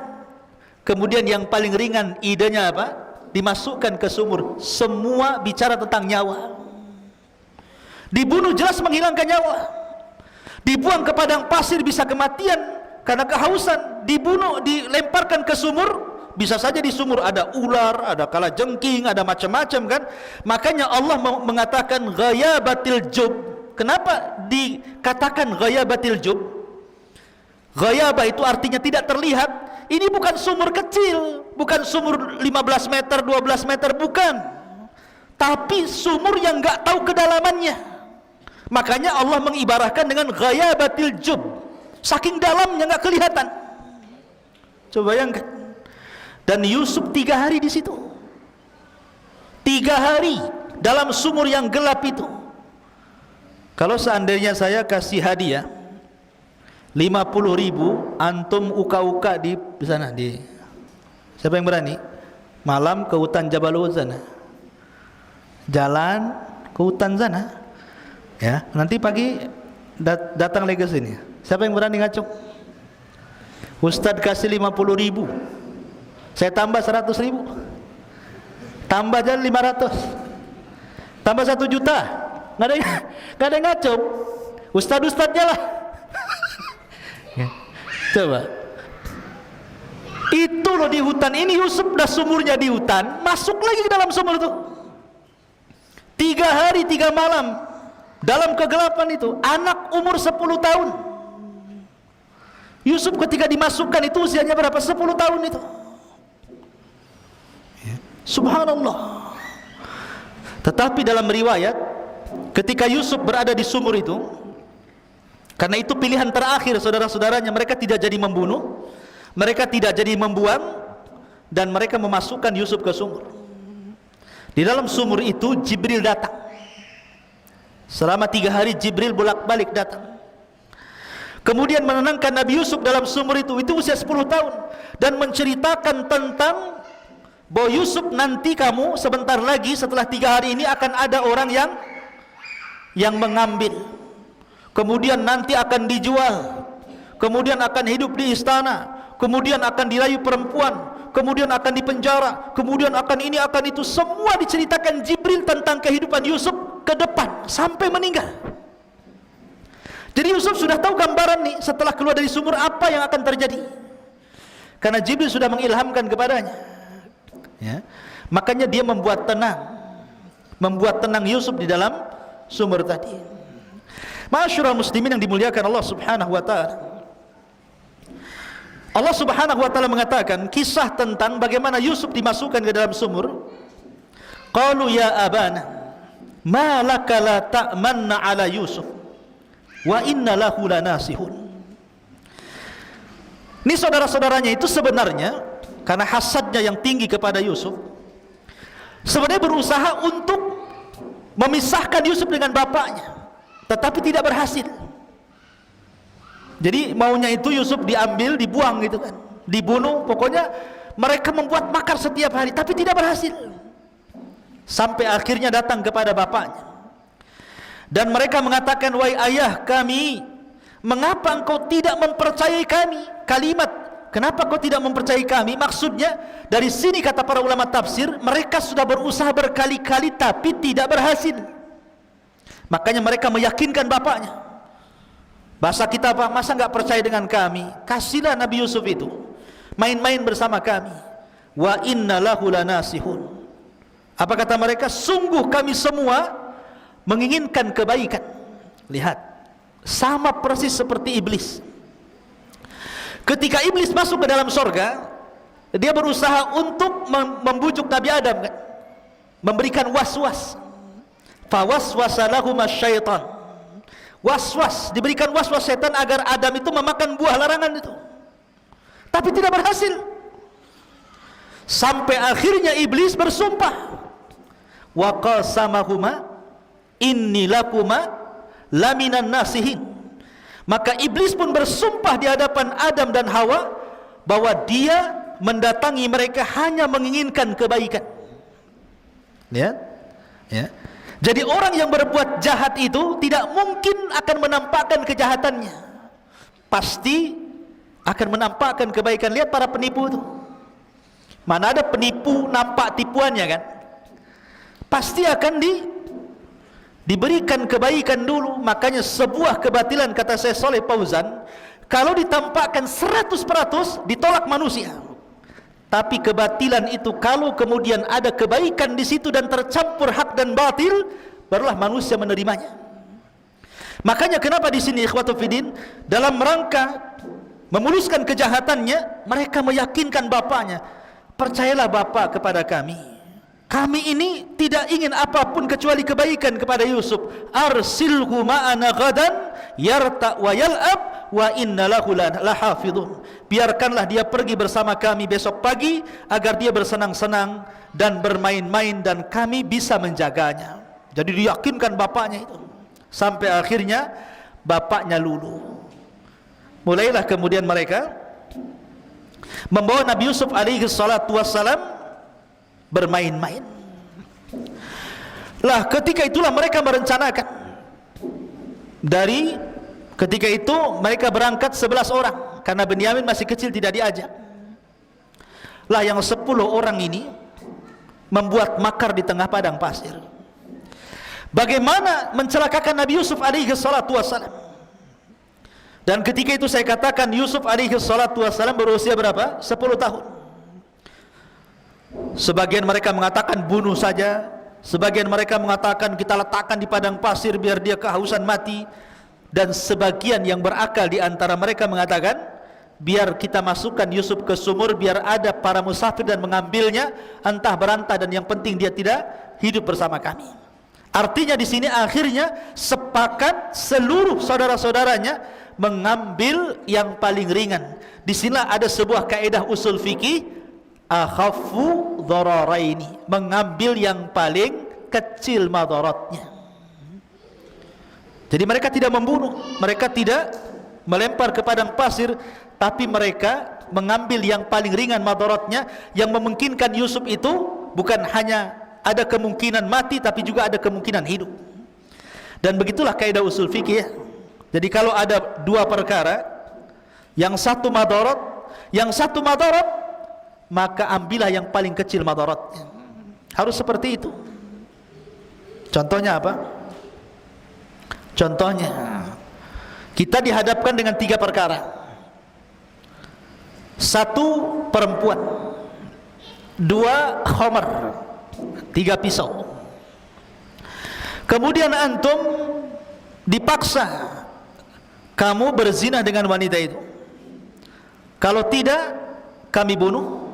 Kemudian yang paling ringan, idenya apa? Dimasukkan ke sumur. Semua bicara tentang nyawa. Dibunuh jelas menghilangkan nyawa. Dibuang ke padang pasir bisa kematian karena kehausan. Dibunuh, dilemparkan ke sumur, bisa saja di sumur ada ular, ada kalajengking, ada macam-macam, kan. Makanya Allah mengatakan ghayabatil jub. Kenapa dikatakan ghayabatil jub? Ghayabah itu artinya tidak terlihat. Ini bukan sumur kecil, bukan sumur 15 meter, 12 meter, bukan. Tapi sumur yang enggak tahu kedalamannya. Makanya Allah mengibarahkan dengan ghayabatil jub. Saking dalamnya enggak kelihatan. Coba bayangkan. Dan Yusuf 3 hari di situ. 3 hari dalam sumur yang gelap itu. Kalau seandainya saya kasih hadiah 50.000, antum uka-uka di sana, di siapa yang berani? Malam ke hutan Jabal Uhud sana. Jalan ke hutan sana. Ya, nanti pagi datang lagi ke sini. Siapa yang berani ngacung? Ustaz kasih 50.000, saya tambah 100.000, tambah jadi 500, tambah 1 juta. Nggak ada yang ngacung. Ustadz-ustadznya lah. Coba, itu loh di hutan ini. Yusuf dah sumurnya di hutan, masuk lagi ke dalam sumur itu 3 hari 3 malam dalam kegelapan itu. Anak umur 10 tahun. Yusuf ketika dimasukkan itu usianya berapa? 10 tahun itu. Subhanallah. Tetapi dalam riwayat, ketika Yusuf berada di sumur itu, karena itu pilihan terakhir saudara-saudaranya, mereka tidak jadi membunuh, mereka tidak jadi membuang, dan mereka memasukkan Yusuf ke sumur. Di dalam sumur itu Jibril datang. Selama 3 hari Jibril bolak-balik datang, kemudian menenangkan Nabi Yusuf dalam sumur itu usia 10 tahun, dan menceritakan tentang bahwa Yusuf, nanti kamu sebentar lagi setelah 3 hari ini akan ada orang yang mengambil, kemudian nanti akan dijual, kemudian akan hidup di istana, kemudian akan dirayu perempuan, kemudian akan dipenjara, kemudian akan ini akan itu. Semua diceritakan Jibril tentang kehidupan Yusuf ke depan sampai meninggal. Jadi Yusuf sudah tahu gambaran nih setelah keluar dari sumur apa yang akan terjadi, karena Jibril sudah mengilhamkan kepadanya, ya. Makanya dia membuat tenang Yusuf di dalam sumur tadi. Ma'asyiral muslimin yang dimuliakan Allah Subhanahu wa taala, Allah Subhanahu wa taala mengatakan kisah tentang bagaimana Yusuf dimasukkan ke dalam sumur. Qalu ya abana ma laka la ta'manna ala Yusuf wa inna lahu lanasihun. Ini saudara-saudaranya itu sebenarnya karena hasadnya yang tinggi kepada Yusuf, sebenarnya berusaha untuk memisahkan Yusuf dengan bapaknya, tetapi tidak berhasil. Jadi maunya itu Yusuf diambil, dibuang gitu kan, dibunuh, pokoknya mereka membuat makar setiap hari, tapi tidak berhasil. Sampai akhirnya datang kepada bapaknya, dan mereka mengatakan, wahai ayah kami, mengapa engkau tidak mempercayai kami? Kalimat kenapa kau tidak mempercayai kami, maksudnya dari sini kata para ulama tafsir, mereka sudah berusaha berkali-kali tapi tidak berhasil. Makanya mereka meyakinkan bapaknya. Bahasa kita apa? Masa nggak percaya dengan kami? Kasihlah Nabi Yusuf itu main-main bersama kami. Wa inna lahu lanasihun. Apa kata mereka? Sungguh kami semua menginginkan kebaikan. Lihat, sama persis seperti iblis. Ketika iblis masuk ke dalam sorga, dia berusaha untuk membujuk Nabi Adam kan? Memberikan was-was. Fawaswasa lahuma syaitan. Was-was, diberikan was-was setan agar Adam itu memakan buah larangan itu, tapi tidak berhasil. Sampai akhirnya iblis bersumpah, wa qasamahuma inni lakuma laminan nasihin. Maka iblis pun bersumpah di hadapan Adam dan Hawa bahwa dia mendatangi mereka hanya menginginkan kebaikan. Ya, ya. Jadi orang yang berbuat jahat itu tidak mungkin akan menampakkan kejahatannya, pasti akan menampakkan kebaikan. Lihat para penipu itu, mana ada penipu nampak tipuannya kan? Pasti akan diberikan kebaikan dulu. Makanya sebuah kebatilan, kata Syekh Shalih Fauzan, kalau ditampakkan 100% ditolak manusia. Tapi kebatilan itu kalau kemudian ada kebaikan di situ dan tercampur hak dan batil, barulah manusia menerimanya. Makanya kenapa di sini ikhwatu fiddin, dalam rangka memuluskan kejahatannya, mereka meyakinkan bapaknya, percayalah bapak kepada kami. Kami ini tidak ingin apapun kecuali kebaikan kepada Yusuf. Arsilhu ma'ana ghadan yarta wa yal'ab wa inna lahu lahafidhun. Biarkanlah dia pergi bersama kami besok pagi agar dia bersenang-senang dan bermain-main dan kami bisa menjaganya. Jadi diyakinkan bapaknya itu. Sampai akhirnya bapaknya luluh. Mulailah kemudian mereka membawa Nabi Yusuf alaihi salatu wassalam bermain-main. Lah ketika itulah mereka merencanakan. Dari ketika itu mereka berangkat 11 orang. karena Benyamin masih kecil tidak diajak. Lah yang 10 orang ini membuat makar di tengah padang pasir. Bagaimana mencelakakan Nabi Yusuf alaihi salatu wassalam. Dan ketika itu saya katakan Yusuf alaihi salatu wassalam berusia berapa? 10 tahun. Sebagian mereka mengatakan bunuh saja, sebagian mereka mengatakan kita letakkan di padang pasir biar dia kehausan mati, dan sebagian yang berakal di antara mereka mengatakan biar kita masukkan Yusuf ke sumur biar ada para musafir dan mengambilnya entah berantah, dan yang penting dia tidak hidup bersama kami. Artinya di sini akhirnya sepakat seluruh saudara-saudaranya mengambil yang paling ringan. Di sini ada sebuah kaidah usul fikih, akhafu dhararaini, mengambil yang paling kecil madaratnya. Jadi mereka tidak membunuh, mereka tidak melempar ke padang pasir, tapi mereka mengambil yang paling ringan madaratnya, yang memungkinkan Yusuf itu bukan hanya ada kemungkinan mati, tapi juga ada kemungkinan hidup. Dan begitulah kaidah usul fikih ya. Jadi kalau ada dua perkara, yang satu madarat, yang satu madarat, maka ambillah yang paling kecil madaratnya. Harus seperti itu. Contohnya apa? Contohnya kita dihadapkan dengan 3 perkara. 1 perempuan, 2 khamar, 3 pisau. Kemudian antum dipaksa kamu berzina dengan wanita itu. Kalau tidak, kami bunuh.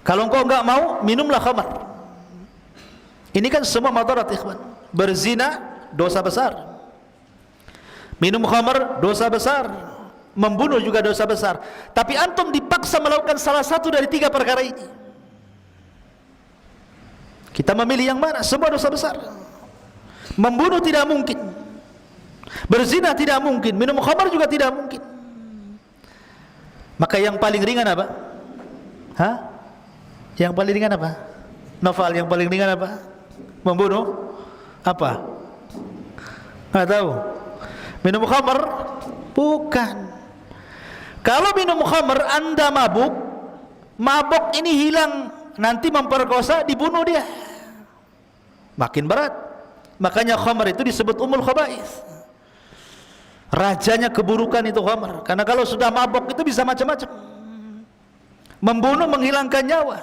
Kalau engkau enggak mau, minumlah khamar. Ini kan semua madarat ikhwan. Berzina dosa besar, minum khamar dosa besar, membunuh juga dosa besar. Tapi antum dipaksa melakukan salah satu dari 3 perkara ini. Kita memilih yang mana? Semua dosa besar. Membunuh tidak mungkin, berzina tidak mungkin, minum khamar juga tidak mungkin. Maka yang paling ringan apa? Hah? Yang paling ringan apa? Novel, yang paling ringan apa? Membunuh? Apa? Nggak tahu. Minum khamar? Bukan. Kalau minum khamar Anda mabuk, mabuk ini hilang, nanti memperkosa, dibunuh dia, makin berat. Makanya khamar itu disebut umul khaba'is, rajanya keburukan itu khamar. Karena kalau sudah mabuk itu bisa macam-macam, membunuh, menghilangkan nyawa,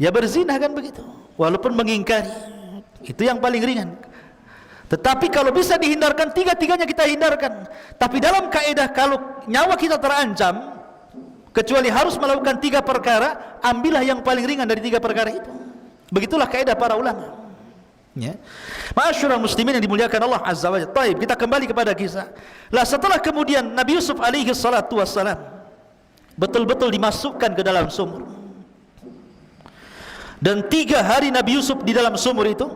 ya berzina kan begitu, walaupun mengingkari. Itu yang paling ringan. Tetapi kalau bisa dihindarkan, 3-tiganya kita hindarkan. Tapi dalam kaidah kalau nyawa kita terancam, kecuali harus melakukan 3 perkara, ambillah yang paling ringan dari 3 perkara itu. Begitulah kaidah para ulama ya. Ma'asyiral muslimin yang dimuliakan Allah Azza wa Jalla. Baik, kita kembali kepada kisah. Lah setelah kemudian Nabi Yusuf alaihi salatu wassalam betul-betul dimasukkan ke dalam sumur, dan 3 hari Nabi Yusuf di dalam sumur itu,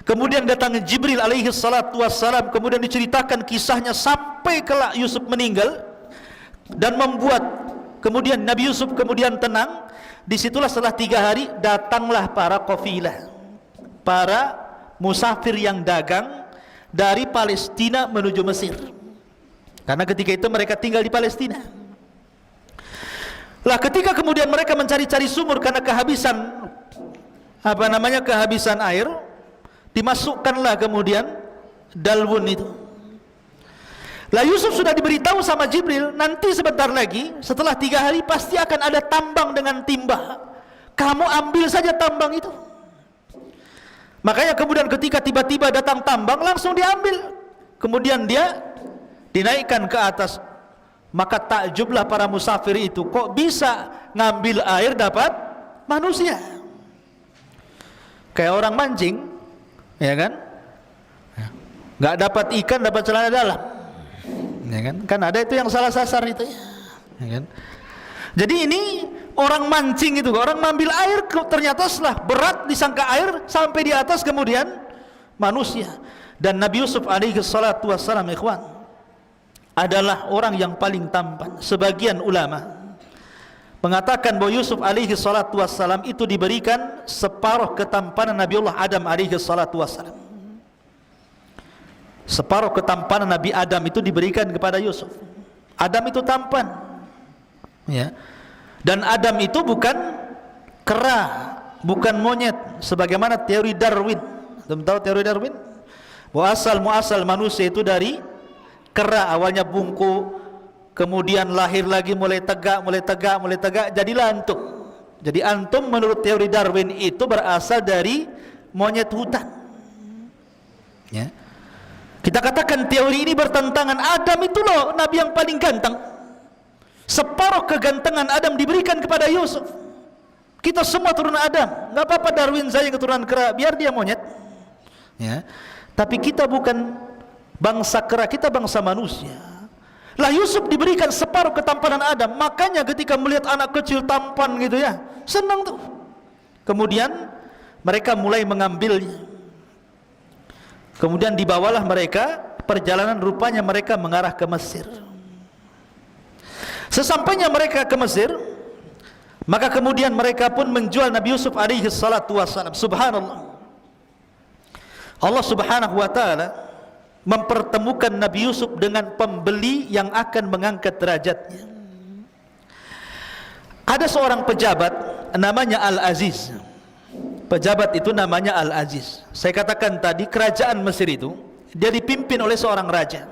kemudian datang Jibril alaihi salatu wassalam, kemudian diceritakan kisahnya sampai kelak Yusuf meninggal, dan membuat kemudian Nabi Yusuf kemudian tenang. Disitulah setelah 3 hari datanglah para qafilah, para musafir yang dagang dari Palestina menuju Mesir, karena ketika itu mereka tinggal di Palestina. Lah ketika kemudian mereka mencari-cari sumur karena kehabisan kehabisan air, dimasukkanlah kemudian dalwun itu. Lah Yusuf sudah diberitahu sama Jibril, nanti sebentar lagi setelah 3 hari pasti akan ada tambang dengan timba, kamu ambil saja tambang itu. Makanya kemudian ketika tiba-tiba datang tambang, langsung diambil, kemudian dia dinaikkan ke atas. Maka takjublah para musafir itu, kok bisa ngambil air dapat manusia? Kayak orang mancing, ya kan? Nggak dapat ikan, dapat celana dalam, ya kan? Kan ada itu yang salah sasar itu, ya kan? Jadi ini orang mancing itu, orang mengambil air, ternyata setelah berat disangka air sampai di atas kemudian manusia. Dan Nabi Yusuf alaihi salatu wassalam ikhwan adalah orang yang paling tampan. Sebagian ulama mengatakan bahwa Yusuf alaihi salatu wassalam itu diberikan separuh ketampanan Nabiullah Adam alaihi salatu wassalam. Separuh ketampanan Nabi Adam itu diberikan kepada Yusuf. Adam itu tampan, ya. Dan Adam itu bukan kera, bukan monyet, sebagaimana teori Darwin. Kamu tahu teori Darwin? Bahwa asal manusia itu dari kera, awalnya bungkuk, kemudian lahir lagi mulai tegak, jadilah antum. Jadi antum menurut teori Darwin itu berasal dari monyet hutan. Ya. Kita katakan teori ini bertentangan. Adam itu loh nabi yang paling ganteng. Separuh kegantengan Adam diberikan kepada Yusuf. Kita semua turunan Adam. Enggak apa-apa Darwin saya keturunan kera, biar dia monyet. Ya. Tapi kita bukan bangsa kera, kita bangsa manusia. Lah Yusuf diberikan separuh ketampanan Adam. Makanya ketika melihat anak kecil tampan gitu ya, senang tuh. Kemudian mereka mulai mengambilnya. Kemudian dibawalah mereka, perjalanan rupanya mereka mengarah ke Mesir. Sesampainya mereka ke Mesir, maka kemudian mereka pun menjual Nabi Yusuf alaihi salatu wassalam. Subhanallah, Allah subhanahu wa ta'ala mempertemukan Nabi Yusuf dengan pembeli yang akan mengangkat derajatnya. Ada seorang pejabat namanya Al-Aziz. Pejabat itu namanya Al-Aziz. Saya katakan tadi kerajaan Mesir itu dia dipimpin oleh seorang raja.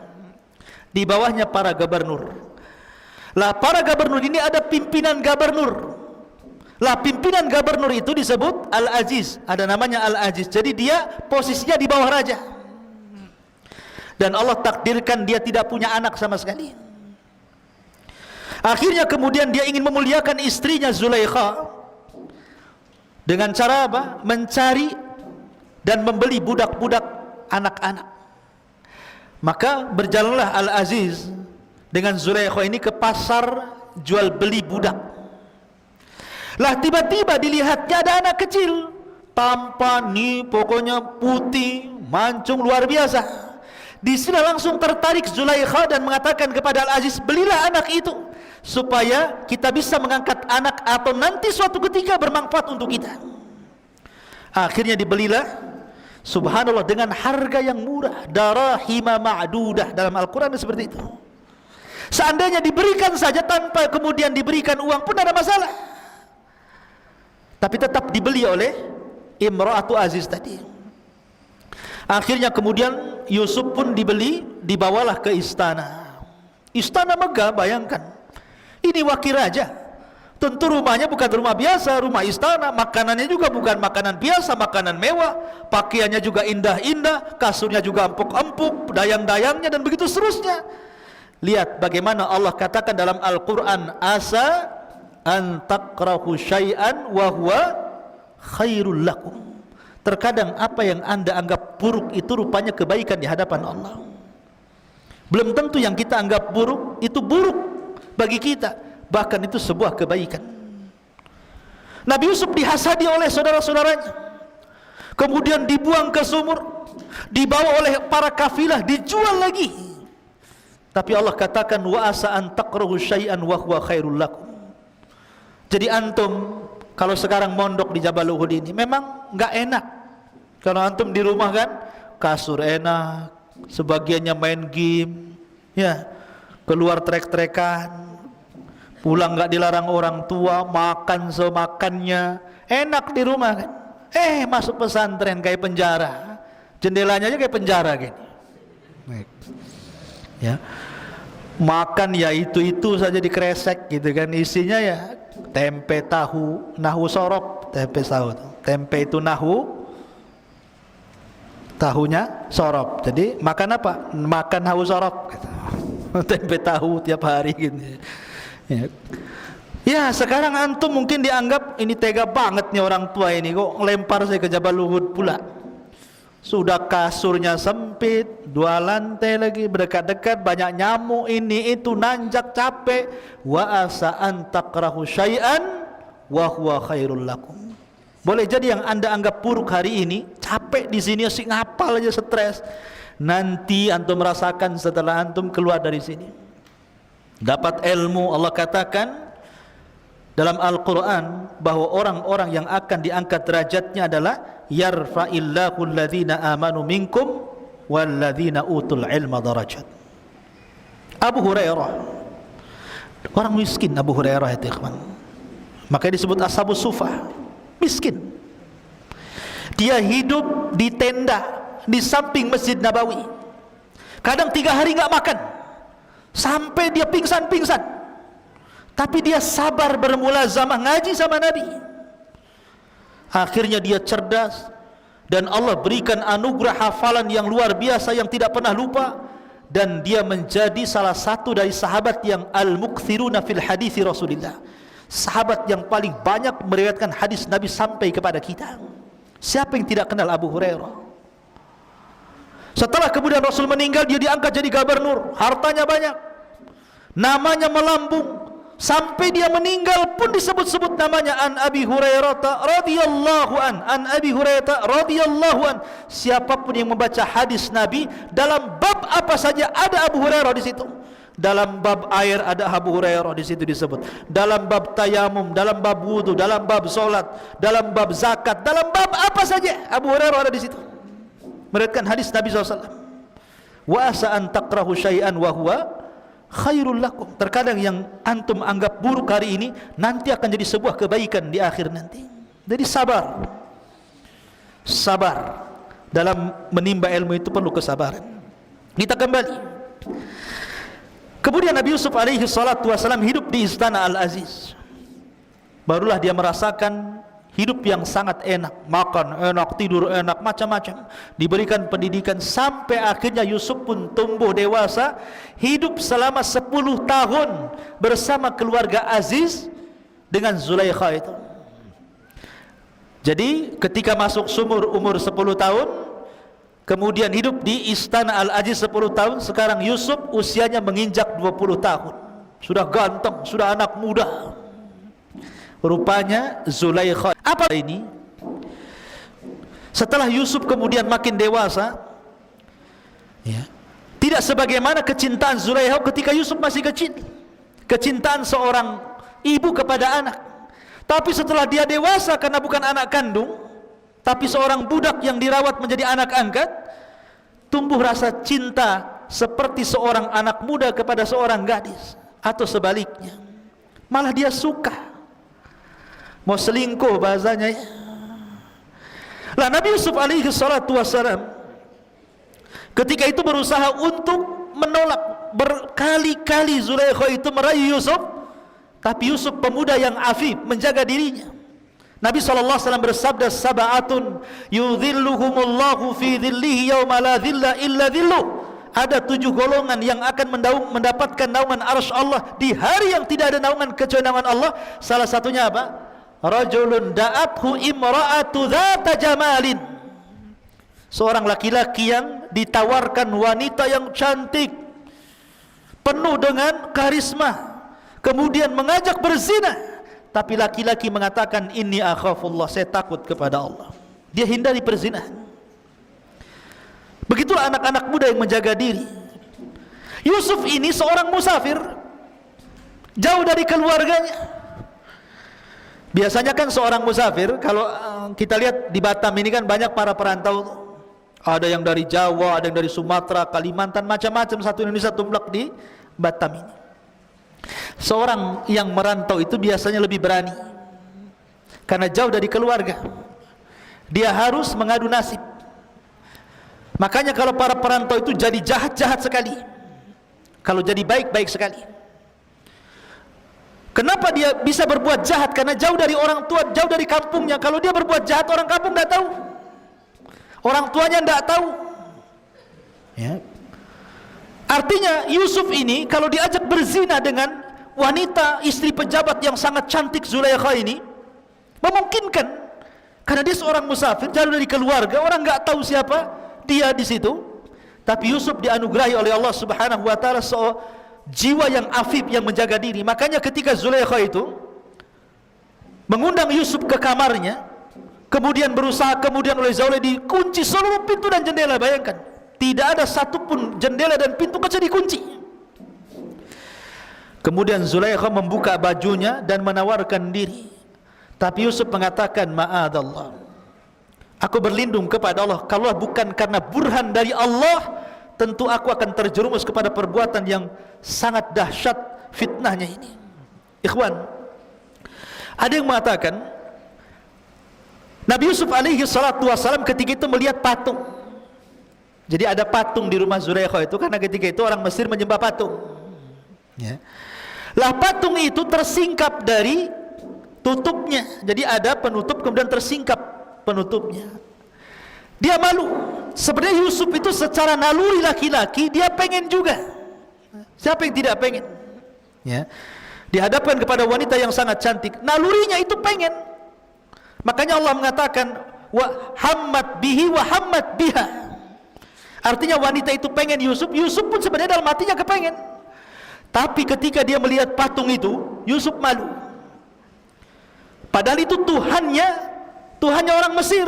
Di bawahnya para gubernur. Lah para gubernur ini ada pimpinan gubernur. Lah pimpinan gubernur itu disebut Al-Aziz. Ada namanya Al-Aziz. Jadi dia posisinya di bawah raja. Dan Allah takdirkan dia tidak punya anak sama sekali. Akhirnya kemudian dia ingin memuliakan istrinya Zulaikha. Dengan cara apa? Mencari dan membeli budak-budak anak-anak. Maka berjalanlah Al-Aziz dengan Zulaikha ini ke pasar jual beli budak. Lah tiba-tiba dilihatnya ada anak kecil, tampan nih, pokoknya putih, mancung luar biasa. Di sini langsung tertarik Zulaikha dan mengatakan kepada Al-Aziz, belilah anak itu supaya kita bisa mengangkat anak atau nanti suatu ketika bermanfaat untuk kita. Akhirnya dibelilah, subhanallah, dengan harga yang murah, darahima ma'dudah. Dalam Al-Quran seperti itu. Seandainya diberikan saja tanpa kemudian diberikan uang pun ada masalah, tapi tetap dibeli oleh Imra'atu Aziz tadi. Akhirnya kemudian Yusuf pun dibeli, dibawalah ke istana. Istana megah, bayangkan. Ini wakil raja. Tentu rumahnya bukan rumah biasa, rumah istana. Makanannya juga bukan makanan biasa, makanan mewah. Pakaiannya juga indah-indah, kasurnya juga empuk-empuk, dayang-dayangnya dan begitu seterusnya. Lihat bagaimana Allah katakan dalam Al-Quran, asa an takrahu syai'an wa huwa khairul lakum. Terkadang apa yang anda anggap buruk itu rupanya kebaikan di hadapan Allah. Belum tentu yang kita anggap buruk itu buruk bagi kita, bahkan itu sebuah kebaikan. Nabi Yusuf dihasadi oleh saudara-saudaranya, kemudian dibuang ke sumur, dibawa oleh para kafilah, dijual lagi. Tapi Allah katakan wa asa an takrahu syai'an wa huwa khairul lakum. Jadi antum kalau sekarang mondok di Jabal Uhud ini memang enggak enak. Kalau antum di rumah kan kasur enak, sebagiannya main game, ya, keluar trek-trekan, pulang enggak dilarang orang tua, makan semakannya, enak di rumah kan. Masuk pesantren kayak penjara, jendelanya aja kayak penjara gini. Ya, makan ya itu saja dikresek gitu kan, isinya ya tempe tahu, nahu sorop, tempe tahu, tempe itu nahu, tahunya sorop. Jadi makan apa? Makan nahu sorop gitu. Tempe tahu tiap hari gitu. Ya sekarang antum mungkin dianggap ini tega banget nih orang tua ini, kok lempar saya ke Jabal Uhud pula. Sudah kasurnya sempit, 2 lantai lagi, berdekat-dekat, banyak nyamuk, ini itu, nanjak, capek. Wa asa an takrahu syai'an wa huwa khairul lakum. Boleh jadi yang anda anggap buruk hari ini, capek di sini, asik ngapal aja, stres. Nanti antum merasakan setelah antum keluar dari sini. Dapat ilmu, Allah katakan dalam Al-Quran bahwa orang-orang yang akan diangkat derajatnya adalah yarfa'illahu alladhina amanu minkum walladhina utul ilma darajat. Abu Hurairah Orang miskin Abu Hurairah itu, ikhwan. Makanya disebut ashabus sufah, miskin. Dia hidup di tenda di samping Masjid Nabawi. Kadang 3 hari nggak makan, sampai dia pingsan-pingsan. Tapi dia sabar bermulazamah ngaji sama Nabi. Akhirnya dia cerdas, dan Allah berikan anugerah hafalan yang luar biasa yang tidak pernah lupa. Dan dia menjadi salah satu dari sahabat yang al-mukthiruna fil hadithi Rasulillah, sahabat yang paling banyak meriwayatkan hadis Nabi sampai kepada kita. Siapa yang tidak kenal Abu Hurairah? Setelah kemudian Rasul meninggal, dia diangkat jadi gubernur, hartanya banyak, namanya melambung, sampai dia meninggal pun disebut-sebut namanya an Abi Hurairah radhiyallahu an Abi Hurairah radhiyallahu an. Siapapun yang membaca hadis Nabi dalam bab apa saja ada Abu Hurairah di situ. Dalam bab air ada Abu Hurairah di situ disebut. Dalam bab tayamum, dalam bab wudu, dalam bab solat, dalam bab zakat, dalam bab apa saja Abu Hurairah ada di situ. Meriwayatkan hadis Nabi SAW. Wa asa an takrahu syai'an wa huwa khairul lakum. Terkadang yang antum anggap buruk hari ini nanti akan jadi sebuah kebaikan di akhir nanti. Jadi sabar. Sabar dalam menimba ilmu itu perlu kesabaran. Kita kembali. Kemudian Nabi Yusuf alaihi salatu wasalam hidup di istana Al-Aziz. Barulah dia merasakan hidup yang sangat enak, makan enak, tidur enak, macam-macam, diberikan pendidikan, sampai akhirnya Yusuf pun tumbuh dewasa, hidup selama 10 tahun bersama keluarga Aziz dengan Zulaikha itu. Jadi ketika masuk umur 10 tahun, kemudian hidup di istana Al-Aziz 10 tahun, sekarang Yusuf usianya menginjak 20 tahun, sudah ganteng, sudah anak muda. Rupanya Zulaikha. Apa ini? Setelah Yusuf kemudian makin dewasa, ya, tidak sebagaimana kecintaan Zulaikha ketika Yusuf masih kecil, kecintaan seorang ibu kepada anak. Tapi setelah dia dewasa, karena bukan anak kandung, tapi seorang budak yang dirawat menjadi anak angkat, tumbuh rasa cinta seperti seorang anak muda kepada seorang gadis, atau sebaliknya, malah dia suka, mau selingkuh bahasanya. Lah Nabi Yusuf alaihi salatu wassalam ketika itu berusaha untuk menolak, berkali-kali Zulaikha itu merayu Yusuf, tapi Yusuf pemuda yang afif, menjaga dirinya. Nabi SAW bersabda, sab'atun yudhilluhumullahu fi dhillihi yawma la dhilla illa dhilluh. Ada 7 golongan yang akan mendapatkan naungan arsy Allah di hari yang tidak ada naungan kecuali naungan Allah. Salah satunya apa? Rajulun da'athu imra'atu dhata jamalin. Seorang laki-laki yang ditawarkan wanita yang cantik, penuh dengan karisma, kemudian mengajak berzina, tapi laki-laki mengatakan inni akhafullah, saya takut kepada Allah. Dia hindari perzinahan. Begitulah anak-anak muda yang menjaga diri. Yusuf ini seorang musafir, jauh dari keluarganya. Biasanya kan seorang musafir, kalau kita lihat di Batam ini kan banyak para perantau. Ada yang dari Jawa, ada yang dari Sumatera, Kalimantan, macam-macam, satu Indonesia tumblak di Batam ini. Seorang yang merantau itu biasanya lebih berani, karena jauh dari keluarga. Dia harus mengadu nasib. Makanya kalau para perantau itu jadi jahat-jahat sekali, kalau jadi baik-baik sekali. Kenapa dia bisa berbuat jahat? Karena jauh dari orang tua, jauh dari kampungnya. Kalau dia berbuat jahat, orang kampung tidak tahu, orang tuanya tidak tahu, ya. Artinya Yusuf ini kalau diajak berzina dengan wanita istri pejabat yang sangat cantik Zulaikha ini, memungkinkan, karena dia seorang musafir, jauh dari keluarga, orang nggak tahu siapa dia di situ. Tapi Yusuf dianugerahi oleh Allah Subhanahu wa taala jiwa yang afif, yang menjaga diri. Makanya ketika Zulaikha itu mengundang Yusuf ke kamarnya, kemudian berusaha, kemudian oleh Zulaikha dikunci seluruh pintu dan jendela. Bayangkan, tidak ada satupun jendela dan pintu kecuali dikunci. Kemudian Zulaikha membuka bajunya dan menawarkan diri, tapi Yusuf mengatakan, ma'adallah, aku berlindung kepada Allah, kalau bukan karena burhan dari Allah, tentu aku akan terjerumus kepada perbuatan yang sangat dahsyat, fitnahnya ini. Ikhwan, ada yang mengatakan Nabi Yusuf alaihi salatu wassalam ketika itu melihat patung. Jadi ada patung di rumah Zulaikha itu, karena ketika itu orang Mesir menyembah patung. Ya. Lah patung itu tersingkap dari tutupnya. Jadi ada penutup kemudian tersingkap penutupnya. Dia malu. Sebenarnya Yusuf itu secara naluri laki-laki dia pengen juga. Siapa yang tidak pengen? Ya. Dihadapkan kepada wanita yang sangat cantik, nalurinya itu pengen. Makanya Allah mengatakan wa hammat bihi wa hammat biha. Artinya wanita itu pengen Yusuf, Yusuf pun sebenarnya dalam hatinya kepengen. Tapi ketika dia melihat patung itu, Yusuf malu. Padahal itu Tuhannya orang Mesir.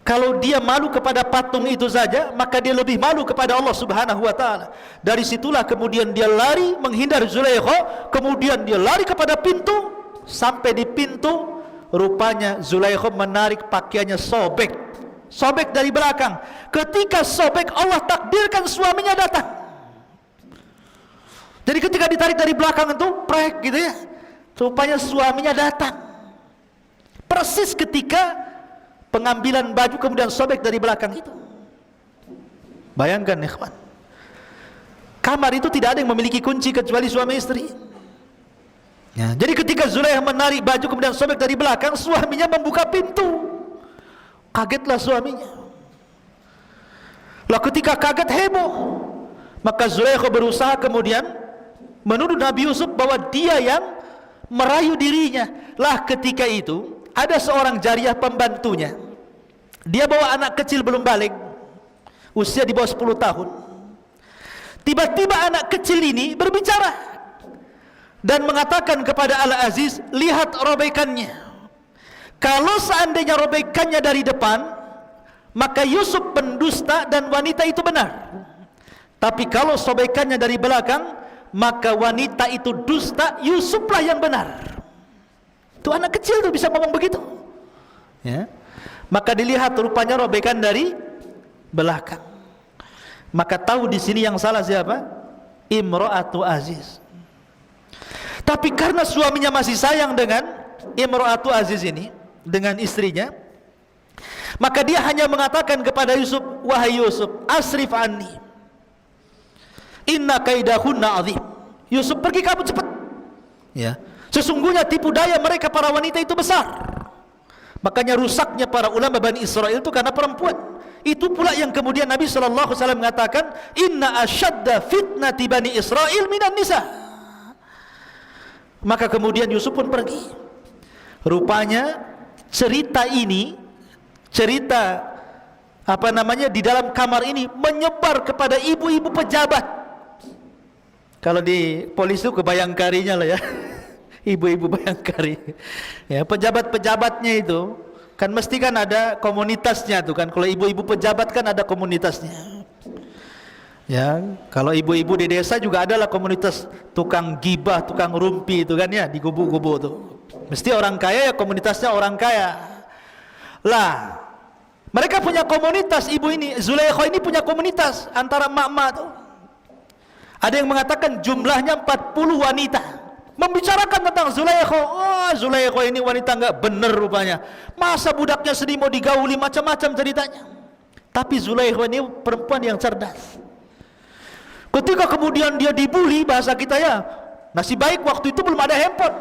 Kalau dia malu kepada patung itu saja, maka dia lebih malu kepada Allah Subhanahu wa taala. Dari situlah kemudian dia lari menghindar Zulaikha, kemudian dia lari kepada pintu, sampai di pintu rupanya Zulaikha menarik pakaiannya, sobek dari belakang. Ketika sobek, Allah takdirkan suaminya datang. Jadi ketika ditarik dari belakang itu prek gitu ya, rupanya suaminya datang persis ketika pengambilan baju kemudian sobek dari belakang itu. Bayangkan ikhwan, kamar itu tidak ada yang memiliki kunci kecuali suami istri ya. Jadi ketika Zulaikha menarik baju kemudian sobek dari belakang, suaminya membuka pintu. Kagetlah suaminya. Lah ketika kaget heboh, maka Zulaikha berusaha kemudian menuduh Nabi Yusuf bahwa dia yang merayu dirinya. Lah ketika itu ada seorang jariyah pembantunya, dia bawa anak kecil belum balik, usia di bawah 10 tahun. Tiba-tiba anak kecil ini berbicara dan mengatakan kepada Al-Aziz, lihat robekannya. Kalau seandainya robekannya dari depan, maka Yusuf pendusta dan wanita itu benar. Tapi kalau sobekannya dari belakang, maka wanita itu dusta, Yusuflah yang benar. Itu anak kecil tuh bisa ngomong begitu ya. Maka dilihat rupanya robekan dari belakang. Maka tahu di sini yang salah siapa? Imra'atu Aziz. Tapi karena suaminya masih sayang dengan Imra'atu Aziz ini, dengan istrinya, maka dia hanya mengatakan kepada Yusuf, wahai Yusuf, asrif anni, inna kaidahunna azim. Yusuf, pergi kamu cepat ya. Sesungguhnya tipu daya mereka para wanita itu besar. Makanya rusaknya para ulama Bani Israel itu karena perempuan. Itu pula yang kemudian Nabi SAW mengatakan, inna asyadda fitnati Bani Israel minan nisa. Maka kemudian Yusuf pun pergi. Rupanya cerita ini, cerita di dalam kamar ini menyebar kepada ibu-ibu pejabat. Kalau di polisi itu kebayangkarinya lah ya. Ibu-ibu Bayangkari ya, pejabat-pejabatnya itu kan mesti kan ada komunitasnya tuh kan. Kalau ibu-ibu pejabat kan ada komunitasnya ya. Kalau ibu-ibu di desa juga adalah komunitas tukang gibah, tukang rumpi itu kan ya, di gubuk-gubuk tuh. Mesti orang kaya ya komunitasnya orang kaya lah. Mereka punya komunitas, ibu ini Zulaikha ini punya komunitas antara emak-emak tuh. Ada yang mengatakan jumlahnya 40 wanita membicarakan tentang Zulaikha. Oh, Zulaikha ini wanita enggak benar rupanya. Masa budaknya sedih mau digauli, macam-macam ceritanya. Tapi Zulaikha ini perempuan yang cerdas. Ketika kemudian dia dibully, bahasa kita ya, nasib baik waktu itu belum ada handphone.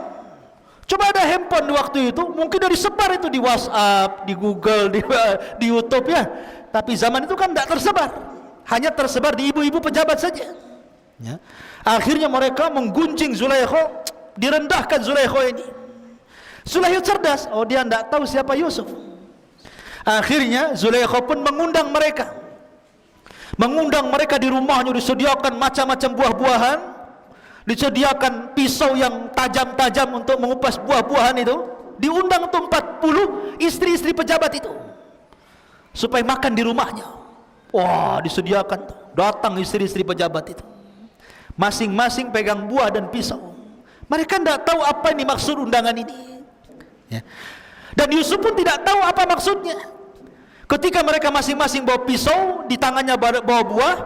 Coba ada handphone di waktu itu, mungkin dari sebar itu di WhatsApp, di Google, di YouTube ya. Tapi zaman itu kan tidak tersebar, hanya tersebar di ibu-ibu pejabat saja ya. Akhirnya mereka menggunjing Zulaikha, direndahkan Zulaikha ini. Zulaikha cerdas, oh dia tidak tahu siapa Yusuf. Akhirnya Zulaikha pun mengundang mereka di rumahnya, disediakan macam-macam buah-buahan, disediakan pisau yang tajam-tajam untuk mengupas buah-buahan itu. Diundang untuk 40 istri-istri pejabat itu supaya makan di rumahnya. Wah, disediakan tuh. Datang istri-istri pejabat itu, masing-masing pegang buah dan pisau. Mereka tidak tahu apa ini maksud undangan ini ya. Dan Yusuf pun tidak tahu apa maksudnya. Ketika mereka masing-masing bawa pisau, di tangannya bawa buah,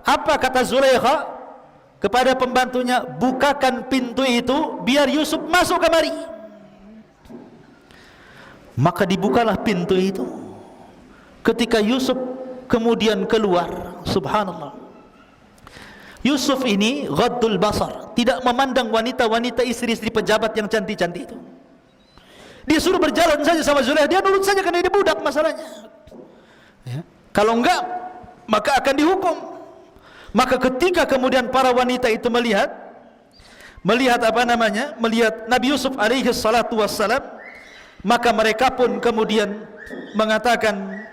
apa kata Zulaikha? kepada pembantunya, bukakan pintu itu biar Yusuf masuk kamari. Maka dibukalah pintu itu. Ketika Yusuf kemudian keluar, subhanallah, Yusuf ini ghaddul basar, tidak memandang wanita-wanita istri-istri pejabat yang cantik-cantik itu. Dia suruh berjalan saja sama Zulaikha, dia nurut saja karena dia budak masalahnya. Ya. Kalau enggak, maka akan dihukum. Maka ketika kemudian para wanita itu melihat apa namanya, melihat Nabi Yusuf alaihi salatu wassalam, maka mereka pun kemudian mengatakan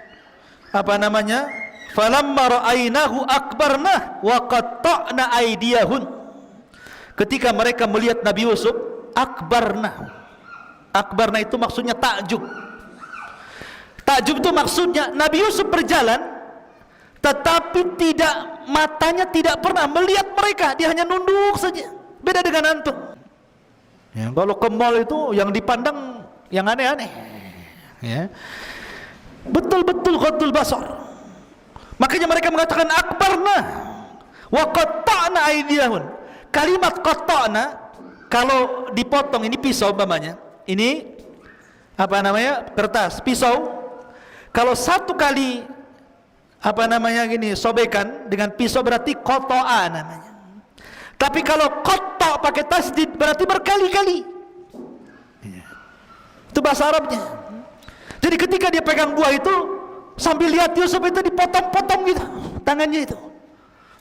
apa namanya, falamma ra'ainahu akbarnah wa qatta'na aydiyahun. Ketika mereka melihat Nabi Yusuf, akbarnah itu maksudnya takjub. Takjub itu maksudnya Nabi Yusuf berjalan, tetapi matanya tidak pernah melihat mereka, dia hanya nunduk saja. Beda dengan antum. Ya, kalau ke mall itu yang dipandang yang aneh-aneh. Ya. Betul-betul ghaddul basar. Makanya mereka mengatakan akbarna wa qatta'na aydiyahun. Kalimat qatta'na kalau dipotong, ini pisau umpamanya. Ini apa namanya? Kertas, pisau. Kalau satu kali apa namanya gini sobekan dengan pisau berarti qata'a namanya. Tapi kalau qatta' pakai tasdid berarti berkali-kali. Itu bahasa Arabnya. Jadi ketika dia pegang buah itu sambil lihat Yusuf itu dipotong-potong gitu tangannya itu.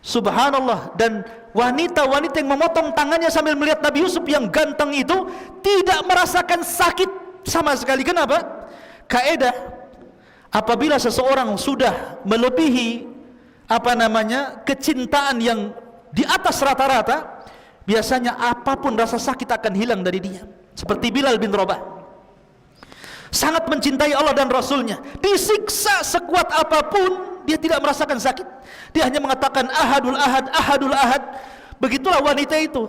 Subhanallah. Dan wanita-wanita yang memotong tangannya sambil melihat Nabi Yusuf yang ganteng itu tidak merasakan sakit sama sekali. Kenapa? Kaidah, apabila seseorang sudah melebihi apa namanya kecintaan yang di atas rata-rata, biasanya apapun rasa sakit akan hilang dari dia. Seperti Bilal bin Rabah, sangat mencintai Allah dan Rasulnya, disiksa sekuat apapun dia tidak merasakan sakit. Dia hanya mengatakan ahadul ahad, ahadul ahad. Begitulah wanita itu.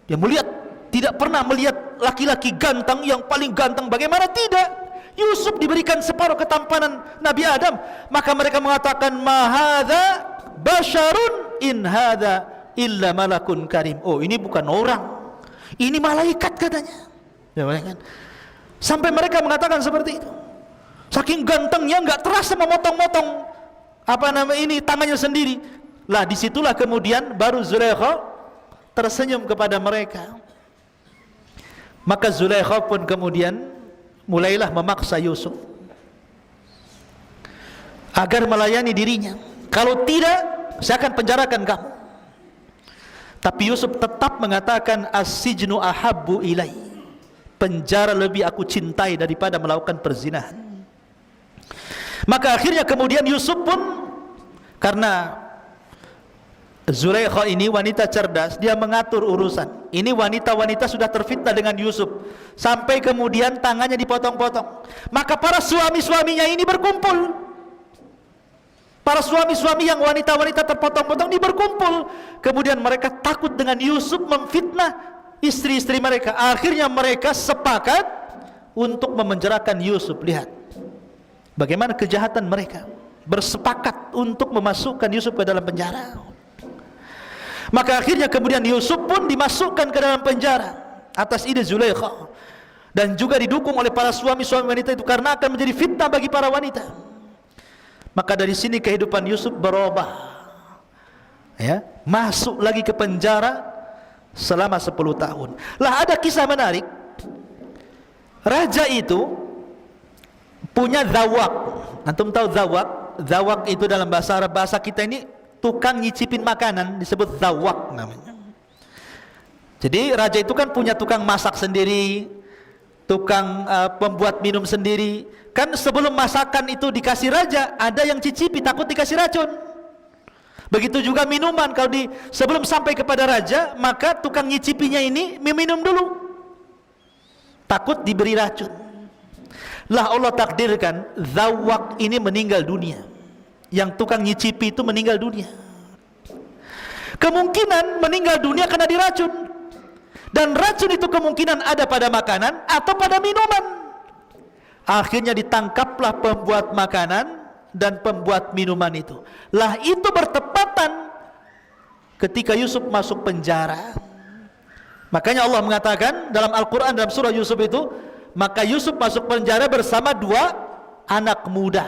Dia melihat, tidak pernah melihat laki-laki ganteng yang paling ganteng. Bagaimana tidak? Yusuf diberikan separuh ketampanan Nabi Adam. Maka mereka mengatakan mahadha basyarun in hadha illa malakun karim. Oh, ini bukan orang, ini malaikat katanya. Ya, kan? Sampai mereka mengatakan seperti itu. Saking gantengnya nggak terasa memotong-motong apa nama ini tangannya sendiri. Lah disitulah kemudian baru Zulaikha tersenyum kepada mereka. Maka Zulaikha pun kemudian mulailah memaksa Yusuf agar melayani dirinya. Kalau tidak, saya akan penjarakan kamu. Tapi Yusuf tetap mengatakan as-sijnu ahabbu ilai. Penjara lebih aku cintai daripada melakukan perzinahan. Maka akhirnya kemudian Yusuf pun, karena Zulaikha ini wanita cerdas, dia mengatur urusan. Ini wanita-wanita sudah terfitnah dengan Yusuf sampai kemudian tangannya dipotong-potong. Maka para suami-suaminya ini berkumpul. Para suami-suami yang wanita-wanita terpotong-potong ini berkumpul. Kemudian mereka takut dengan Yusuf memfitnah istri-istri mereka. Akhirnya mereka sepakat untuk memenjarakan Yusuf. Lihat bagaimana kejahatan mereka. Bersepakat untuk memasukkan Yusuf ke dalam penjara. Maka akhirnya kemudian Yusuf pun dimasukkan ke dalam penjara atas ide Zulaikha, dan juga didukung oleh para suami-suami wanita itu, karena akan menjadi fitnah bagi para wanita. Maka dari sini kehidupan Yusuf berubah, ya, masuk lagi ke penjara selama 10 tahun. Lah ada kisah menarik. Raja itu punya zawak. Antum tahu zawak? Zawak itu dalam bahasa Arab, bahasa kita ini tukang nyicipin makanan, disebut zawak namanya. Jadi raja itu kan punya tukang masak sendiri, tukang pembuat minum sendiri. Kan sebelum masakan itu dikasih raja, ada yang cicipi, takut dikasih racun. Begitu juga minuman, kalau sebelum sampai kepada raja, maka tukang nyicipinya ini minum dulu, takut diberi racun. Lah Allah takdirkan zawak ini meninggal dunia. Yang tukang nyicipi itu meninggal dunia. Kemungkinan meninggal dunia karena diracun. Dan racun itu kemungkinan ada pada makanan atau pada minuman. Akhirnya ditangkaplah pembuat makanan dan pembuat minuman itu. Lah itu bertepatan ketika Yusuf masuk penjara. Makanya Allah mengatakan dalam Al-Quran, dalam surah Yusuf itu, maka Yusuf masuk penjara bersama 2 anak muda,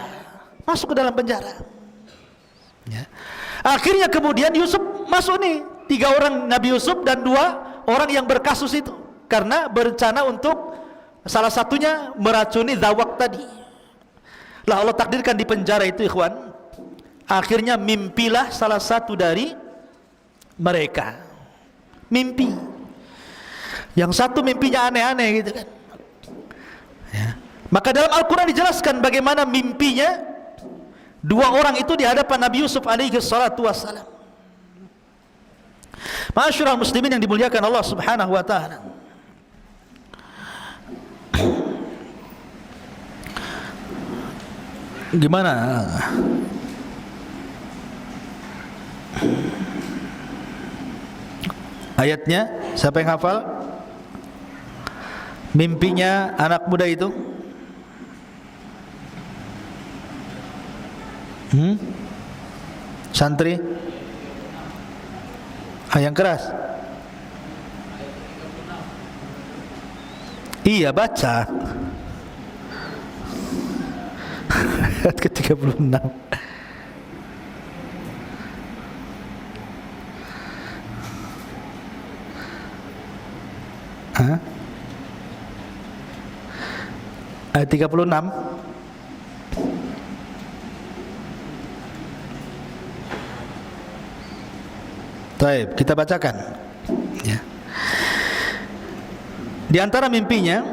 masuk ke dalam penjara ya. Akhirnya kemudian Yusuf masuk nih, 3 orang Nabi Yusuf dan 2 orang yang berkasus itu, karena berencana untuk salah satunya meracuni Zawak tadi. Lah Allah takdirkan di penjara itu ikhwan, akhirnya mimpilah salah satu dari mereka, mimpi. Yang satu mimpinya aneh-aneh gitu kan ya. Maka dalam Al-Quran dijelaskan bagaimana mimpinya 2 orang itu di hadapan Nabi Yusuf alaihi salatu wassalam. Ma'asyiral muslimin yang dimuliakan Allah subhanahu wa ta'ala, gimana ayatnya? Siapa yang hafal mimpinya anak muda itu? Santri? Yang keras. Iya, baca. Ayat ke-36. Ayat 36. Baik, kita bacakan ya. Di antara mimpinya,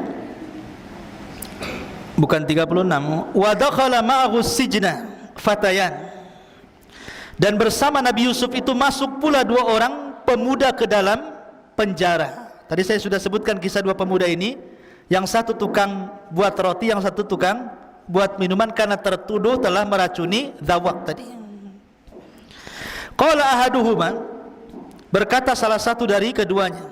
bukan 36, wa dakhala ma'ahu sijna fatayan, dan bersama Nabi Yusuf itu masuk pula 2 orang pemuda ke dalam penjara. Tadi saya sudah sebutkan kisah 2 pemuda ini, yang satu tukang buat roti, yang satu tukang buat minuman, karena tertuduh telah meracuni Zawak tadi. Qala ahaduhuma, berkata salah satu dari keduanya,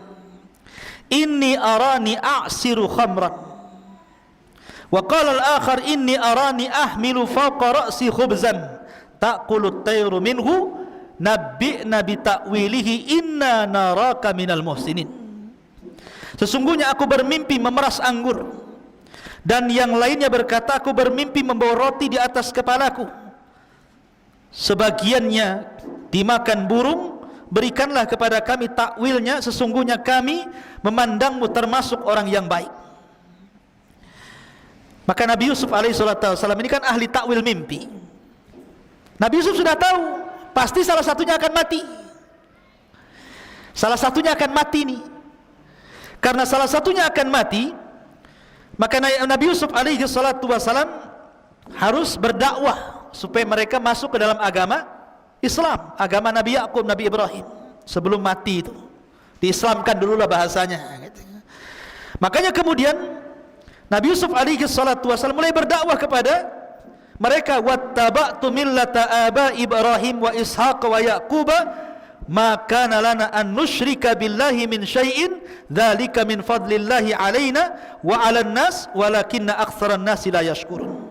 inni arani a'siru khamran, wa qala al-akhar inni arani ahmilu fawqa ra'si khubzan ta'kulu at-tayru minhu nabbi'na bi ta'wilihi inna naraka minal muhsinin. Sesungguhnya aku bermimpi memeras anggur, dan yang lainnya berkata aku bermimpi membawa roti di atas kepalaku, sebagiannya dimakan burung, berikanlah kepada kami takwilnya, sesungguhnya kami memandangmu termasuk orang yang baik. Maka Nabi Yusuf alaihissalam ini kan ahli takwil mimpi. Nabi Yusuf sudah tahu pasti salah satunya akan mati. Salah satunya akan mati nih. Karena salah satunya akan mati, maka Nabi Yusuf alaihissalam harus berdakwah supaya mereka masuk ke dalam agama Islam, agama Nabi Yakub, Nabi Ibrahim. Sebelum mati itu diislamkan dululah bahasanya. Makanya kemudian Nabi Yusuf alaihissalam mulai berdakwah kepada mereka, wattaba'tu millata abai Ibrahim wa Ishaq wa Yaquba ma kana lana an nusyrika billahi min syai'in dzalika min fadlillahi alaina wa 'alan nas walakinna aktsaran nasi la yashkurun.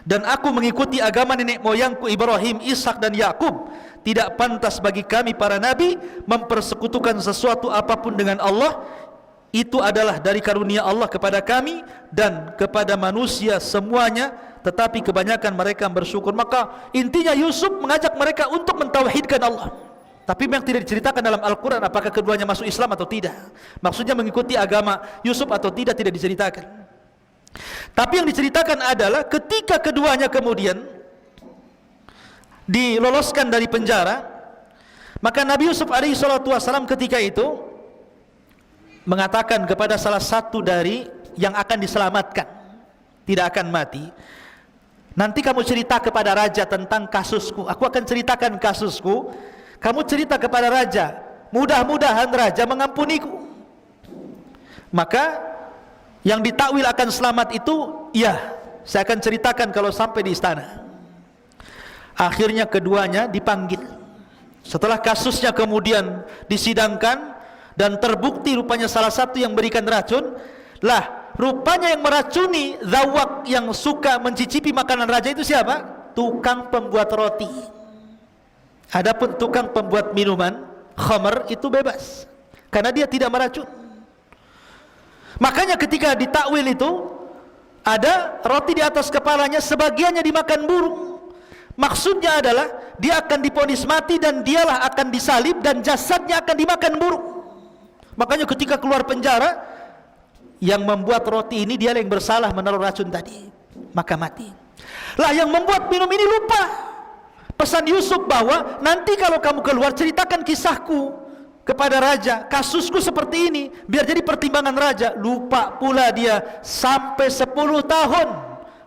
Dan aku mengikuti agama nenek moyangku Ibrahim, Ishak dan Yakub. Tidak pantas bagi kami para nabi mempersekutukan sesuatu apapun dengan Allah. Itu adalah dari karunia Allah kepada kami dan kepada manusia semuanya, tetapi kebanyakan mereka bersyukur. Maka intinya Yusuf mengajak mereka untuk mentauhidkan Allah. Tapi memang tidak diceritakan dalam Al-Quran apakah keduanya masuk Islam atau tidak. Maksudnya mengikuti agama Yusuf atau tidak diceritakan. Tapi yang diceritakan adalah ketika keduanya kemudian diloloskan dari penjara, maka Nabi Yusuf alaihissalam ketika itu mengatakan kepada salah satu dari yang akan diselamatkan, tidak akan mati, nanti kamu cerita kepada raja tentang kasusku, aku akan ceritakan kasusku, kamu cerita kepada raja, mudah-mudahan raja mengampuniku. Maka yang ditakwil akan selamat itu, ya, saya akan ceritakan kalau sampai di istana. Akhirnya keduanya dipanggil. Setelah kasusnya kemudian disidangkan dan terbukti rupanya salah satu yang berikan racun, lah rupanya yang meracuni Zawak yang suka mencicipi makanan raja itu siapa? Tukang pembuat roti. Adapun tukang pembuat minuman khamar itu bebas karena dia tidak meracun. Makanya ketika ditakwil itu ada roti di atas kepalanya, sebagiannya dimakan burung. Maksudnya adalah dia akan divonis mati dan dialah akan disalib dan jasadnya akan dimakan burung. Makanya ketika keluar penjara, yang membuat roti ini dia yang bersalah menaruh racun tadi, maka mati. Lah yang membuat minum ini lupa pesan Yusuf bahwa nanti kalau kamu keluar ceritakan kisahku kepada raja, kasusku seperti ini biar jadi pertimbangan raja. Lupa pula dia sampai 10 tahun,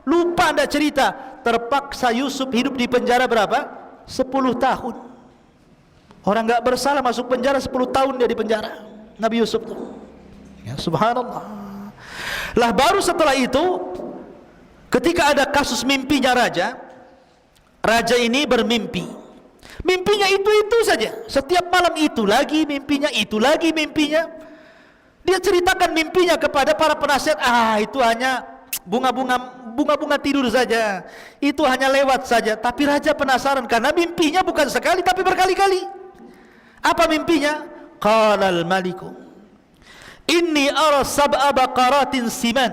lupa tidak cerita. Terpaksa Yusuf hidup di penjara berapa? 10 tahun. Orang nggak bersalah masuk penjara 10 tahun dia di penjara, Nabi Yusuf tuh. Ya, subhanallah. Lah baru setelah itu ketika ada kasus mimpinya raja, raja ini bermimpi. Mimpinya itu saja. Setiap malam itu lagi mimpinya, itu lagi mimpinya. Dia ceritakan mimpinya kepada para penasihat. Itu hanya bunga-bunga tidur saja. Itu hanya lewat saja. Tapi raja penasaran karena mimpinya bukan sekali tapi berkali-kali. Apa mimpinya? Qala al-maliku inni ara sab'a baqaratin siman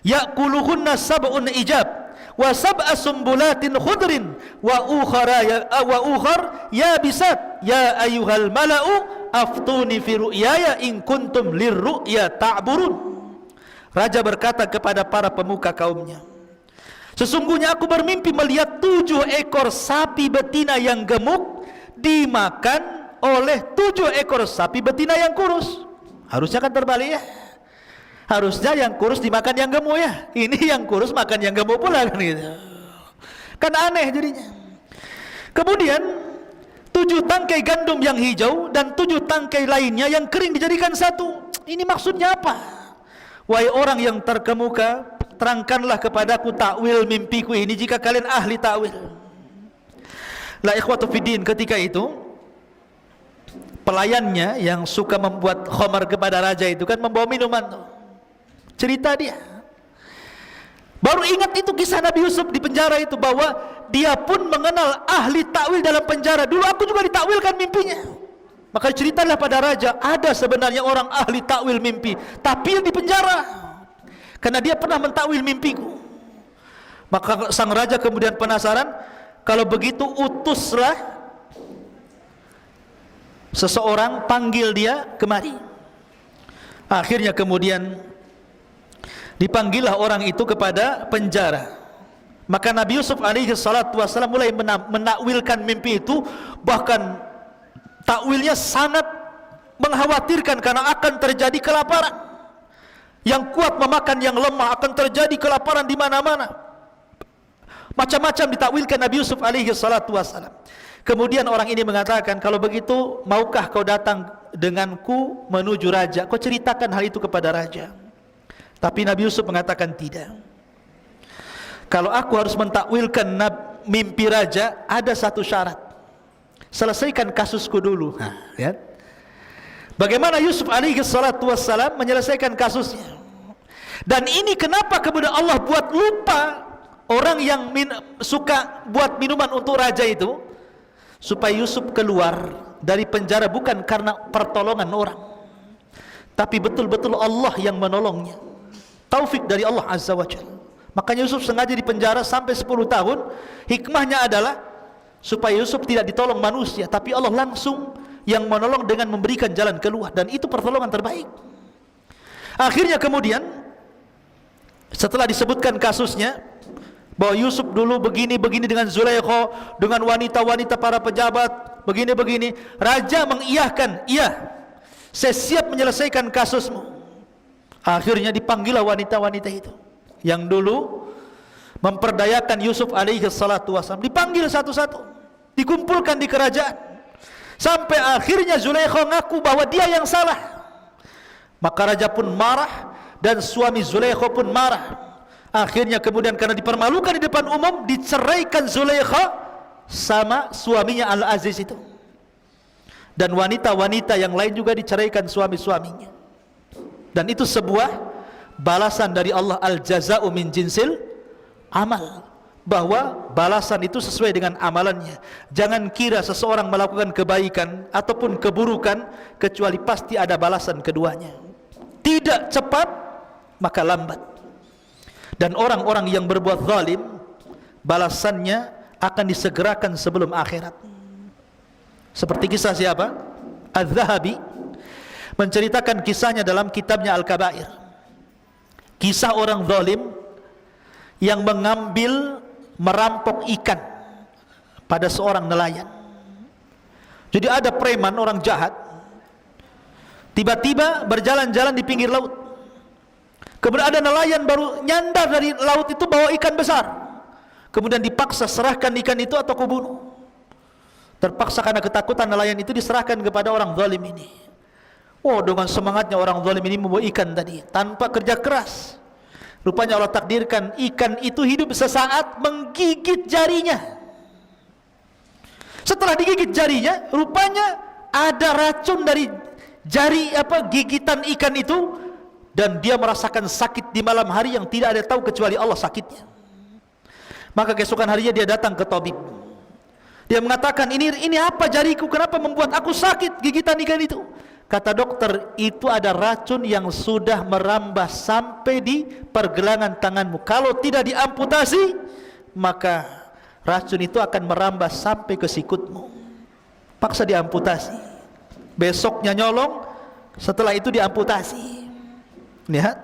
ya'kuluhunna sab'un ijab wa sab'a sumbulatin khudrin wa ukhar yabisat ya ayyuhal mala'u aftuni fi ru'yaya in kuntum lirru'ya ta'burun. Raja berkata kepada para pemuka kaumnya, sesungguhnya aku bermimpi melihat 7 ekor sapi betina yang gemuk dimakan oleh 7 ekor sapi betina yang kurus. Harusnya kan terbalik ya. Harusnya yang kurus dimakan yang gemuk ya. Ini yang kurus makan yang gemuk pula kan gitu. Kan aneh jadinya. Kemudian 7 tangkai gandum yang hijau dan 7 tangkai lainnya yang kering dijadikan satu. Ini maksudnya apa? Wahai orang yang terkemuka, terangkanlah kepadaku takwil mimpiku ini jika kalian ahli takwil. La ikhwatu fiddin, ketika itu pelayannya yang suka membuat khamar kepada raja itu kan membawa minuman tuh. Cerita dia. Baru ingat itu kisah Nabi Yusuf di penjara itu bahwa dia pun mengenal ahli takwil dalam penjara. Dulu aku juga ditakwilkan mimpinya. Maka ceritalah pada raja, ada sebenarnya orang ahli takwil mimpi, tapi di penjara. Karena dia pernah mentakwil mimpiku. Maka sang raja kemudian penasaran, kalau begitu utuslah seseorang, panggil dia kemari. Akhirnya kemudian dipanggillah orang itu kepada penjara. Maka Nabi Yusuf alaihi salatu wassalam mulai menakwilkan mimpi itu, bahkan takwilnya sangat mengkhawatirkan karena akan terjadi kelaparan. Yang kuat memakan yang lemah, akan terjadi kelaparan di mana-mana. Macam-macam ditakwilkan Nabi Yusuf alaihi salatu wassalam. Kemudian orang ini mengatakan, kalau begitu maukah kau datang denganku menuju raja? Kau ceritakan hal itu kepada raja. Tapi Nabi Yusuf mengatakan tidak. Kalau aku harus mentakwilkan mimpi raja, ada satu syarat. Selesaikan kasusku dulu. Ya. Bagaimana Yusuf alaihi salatu wassalam menyelesaikan kasusnya. Dan ini kenapa kemudian Allah buat lupa orang yang suka buat minuman untuk raja itu, supaya Yusuf keluar dari penjara bukan karena pertolongan orang, tapi betul-betul Allah yang menolongnya. Taufik dari Allah Azza wa Jalla. Makanya Yusuf sengaja di penjara sampai 10 tahun. Hikmahnya adalah supaya Yusuf tidak ditolong manusia, tapi Allah langsung yang menolong dengan memberikan jalan keluar, dan itu pertolongan terbaik. Akhirnya kemudian setelah disebutkan kasusnya bahwa Yusuf dulu begini-begini dengan Zulaikha, dengan wanita-wanita para pejabat, begini-begini, raja mengiyahkan, iya, saya siap menyelesaikan kasusmu. Akhirnya dipanggillah wanita-wanita itu yang dulu memperdayakan Yusuf alaihi salatu wassalam, dipanggil satu-satu, dikumpulkan di kerajaan, sampai akhirnya Zulaikha ngaku bahwa dia yang salah. Maka raja pun marah dan suami Zulaikha pun marah. Akhirnya kemudian karena dipermalukan di depan umum, diceraikan Zulaikha sama suaminya Al-Aziz itu. Dan wanita-wanita yang lain juga diceraikan suami-suaminya. Dan itu sebuah balasan dari Allah, al-jaza'u min jinsil amal. bahwa balasan itu sesuai dengan amalannya. Jangan kira seseorang melakukan kebaikan ataupun keburukan kecuali pasti ada balasan keduanya. Tidak cepat maka lambat. Dan orang-orang yang berbuat zalim, balasannya akan disegerakan sebelum akhirat. Seperti kisah siapa? Az-Zahabi menceritakan kisahnya dalam kitabnya Al-Kabair. Kisah orang zalim yang merampok ikan pada seorang nelayan. Jadi ada preman, orang jahat, tiba-tiba berjalan-jalan di pinggir laut. Kemudian ada nelayan baru nyandar dari laut itu bawa ikan besar. Kemudian dipaksa serahkan ikan itu atau kau bunuh. Terpaksa karena ketakutan, nelayan itu diserahkan kepada orang zalim ini. Oh, dengan semangatnya orang zalim ini membawa ikan tadi tanpa kerja keras. Rupanya Allah takdirkan ikan itu hidup sesaat menggigit jarinya. Setelah digigit jarinya, rupanya ada racun dari gigitan ikan itu, dan dia merasakan sakit di malam hari yang tidak ada tahu kecuali Allah sakitnya. Maka keesokan harinya dia datang ke tabib. Dia mengatakan, ini apa jariku, kenapa membuat aku sakit gigitan ikan itu? Kata dokter, itu ada racun yang sudah merambah sampai di pergelangan tanganmu. Kalau tidak diamputasi, maka racun itu akan merambah sampai ke sikutmu. Paksa diamputasi. Besoknya nyolong, setelah itu diamputasi. Lihat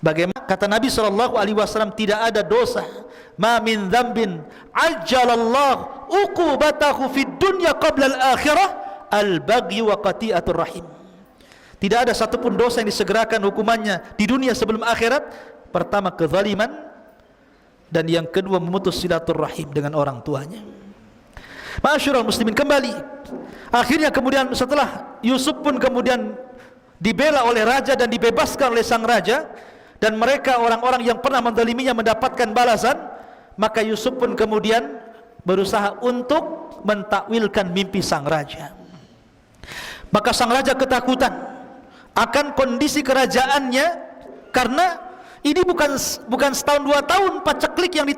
bagaimana kata Nabi SAW, tidak ada dosa ma min dzambin ajjalallahu uqubatahu fid dunya qabla al-akhirah al-baghi wa qati'atur rahim. Tidak ada satupun dosa yang disegerakan hukumannya di dunia sebelum akhirat. Pertama kezaliman, dan yang kedua memutus silaturahim dengan orang tuanya. Ma'asyiral muslimin, kembali akhirnya kemudian setelah Yusuf pun kemudian dibela oleh raja dan dibebaskan oleh sang raja, dan mereka orang-orang yang pernah menzaliminya mendapatkan balasan, maka Yusuf pun kemudian berusaha untuk mentakwilkan mimpi sang raja. Maka sang raja ketakutan akan kondisi kerajaannya, karena ini bukan setahun 2 tahun paceklik yang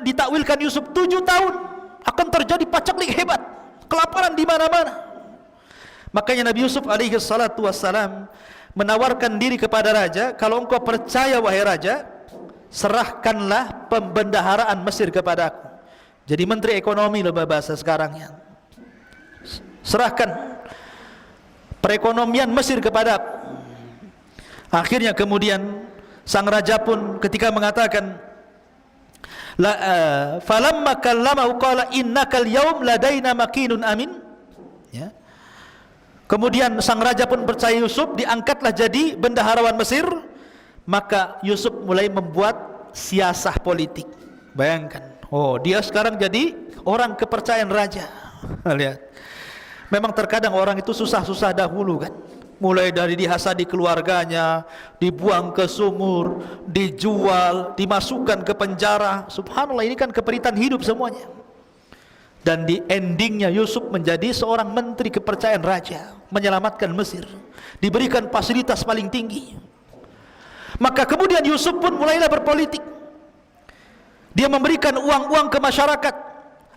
ditakwilkan Yusuf, 7 tahun akan terjadi paceklik hebat, kelaparan di mana-mana. Makanya Nabi Yusuf alaihi salatu wassalam menawarkan diri kepada raja, kalau engkau percaya wahai raja, serahkanlah pembendaharaan Mesir kepadaku. Jadi menteri ekonomi loh bahasa sekarangnya. Serahkan perekonomian Mesir kepadaku. Akhirnya kemudian sang raja pun ketika mengatakan falamma kallamahu qala innakal yaum ladaina makinun amin, ya. Kemudian sang raja pun percaya Yusuf, diangkatlah jadi bendaharawan Mesir. Maka Yusuf mulai membuat siasah politik. Bayangkan, oh dia sekarang jadi orang kepercayaan raja. Lihat, memang terkadang orang itu susah-susah dahulu kan. Mulai dari dihasadi keluarganya, dibuang ke sumur, dijual, dimasukkan ke penjara. Subhanallah, ini kan keperitan hidup semuanya. Dan di endingnya Yusuf menjadi seorang menteri kepercayaan raja, menyelamatkan Mesir, diberikan fasilitas paling tinggi. Maka kemudian Yusuf pun mulailah berpolitik. Dia memberikan uang-uang ke masyarakat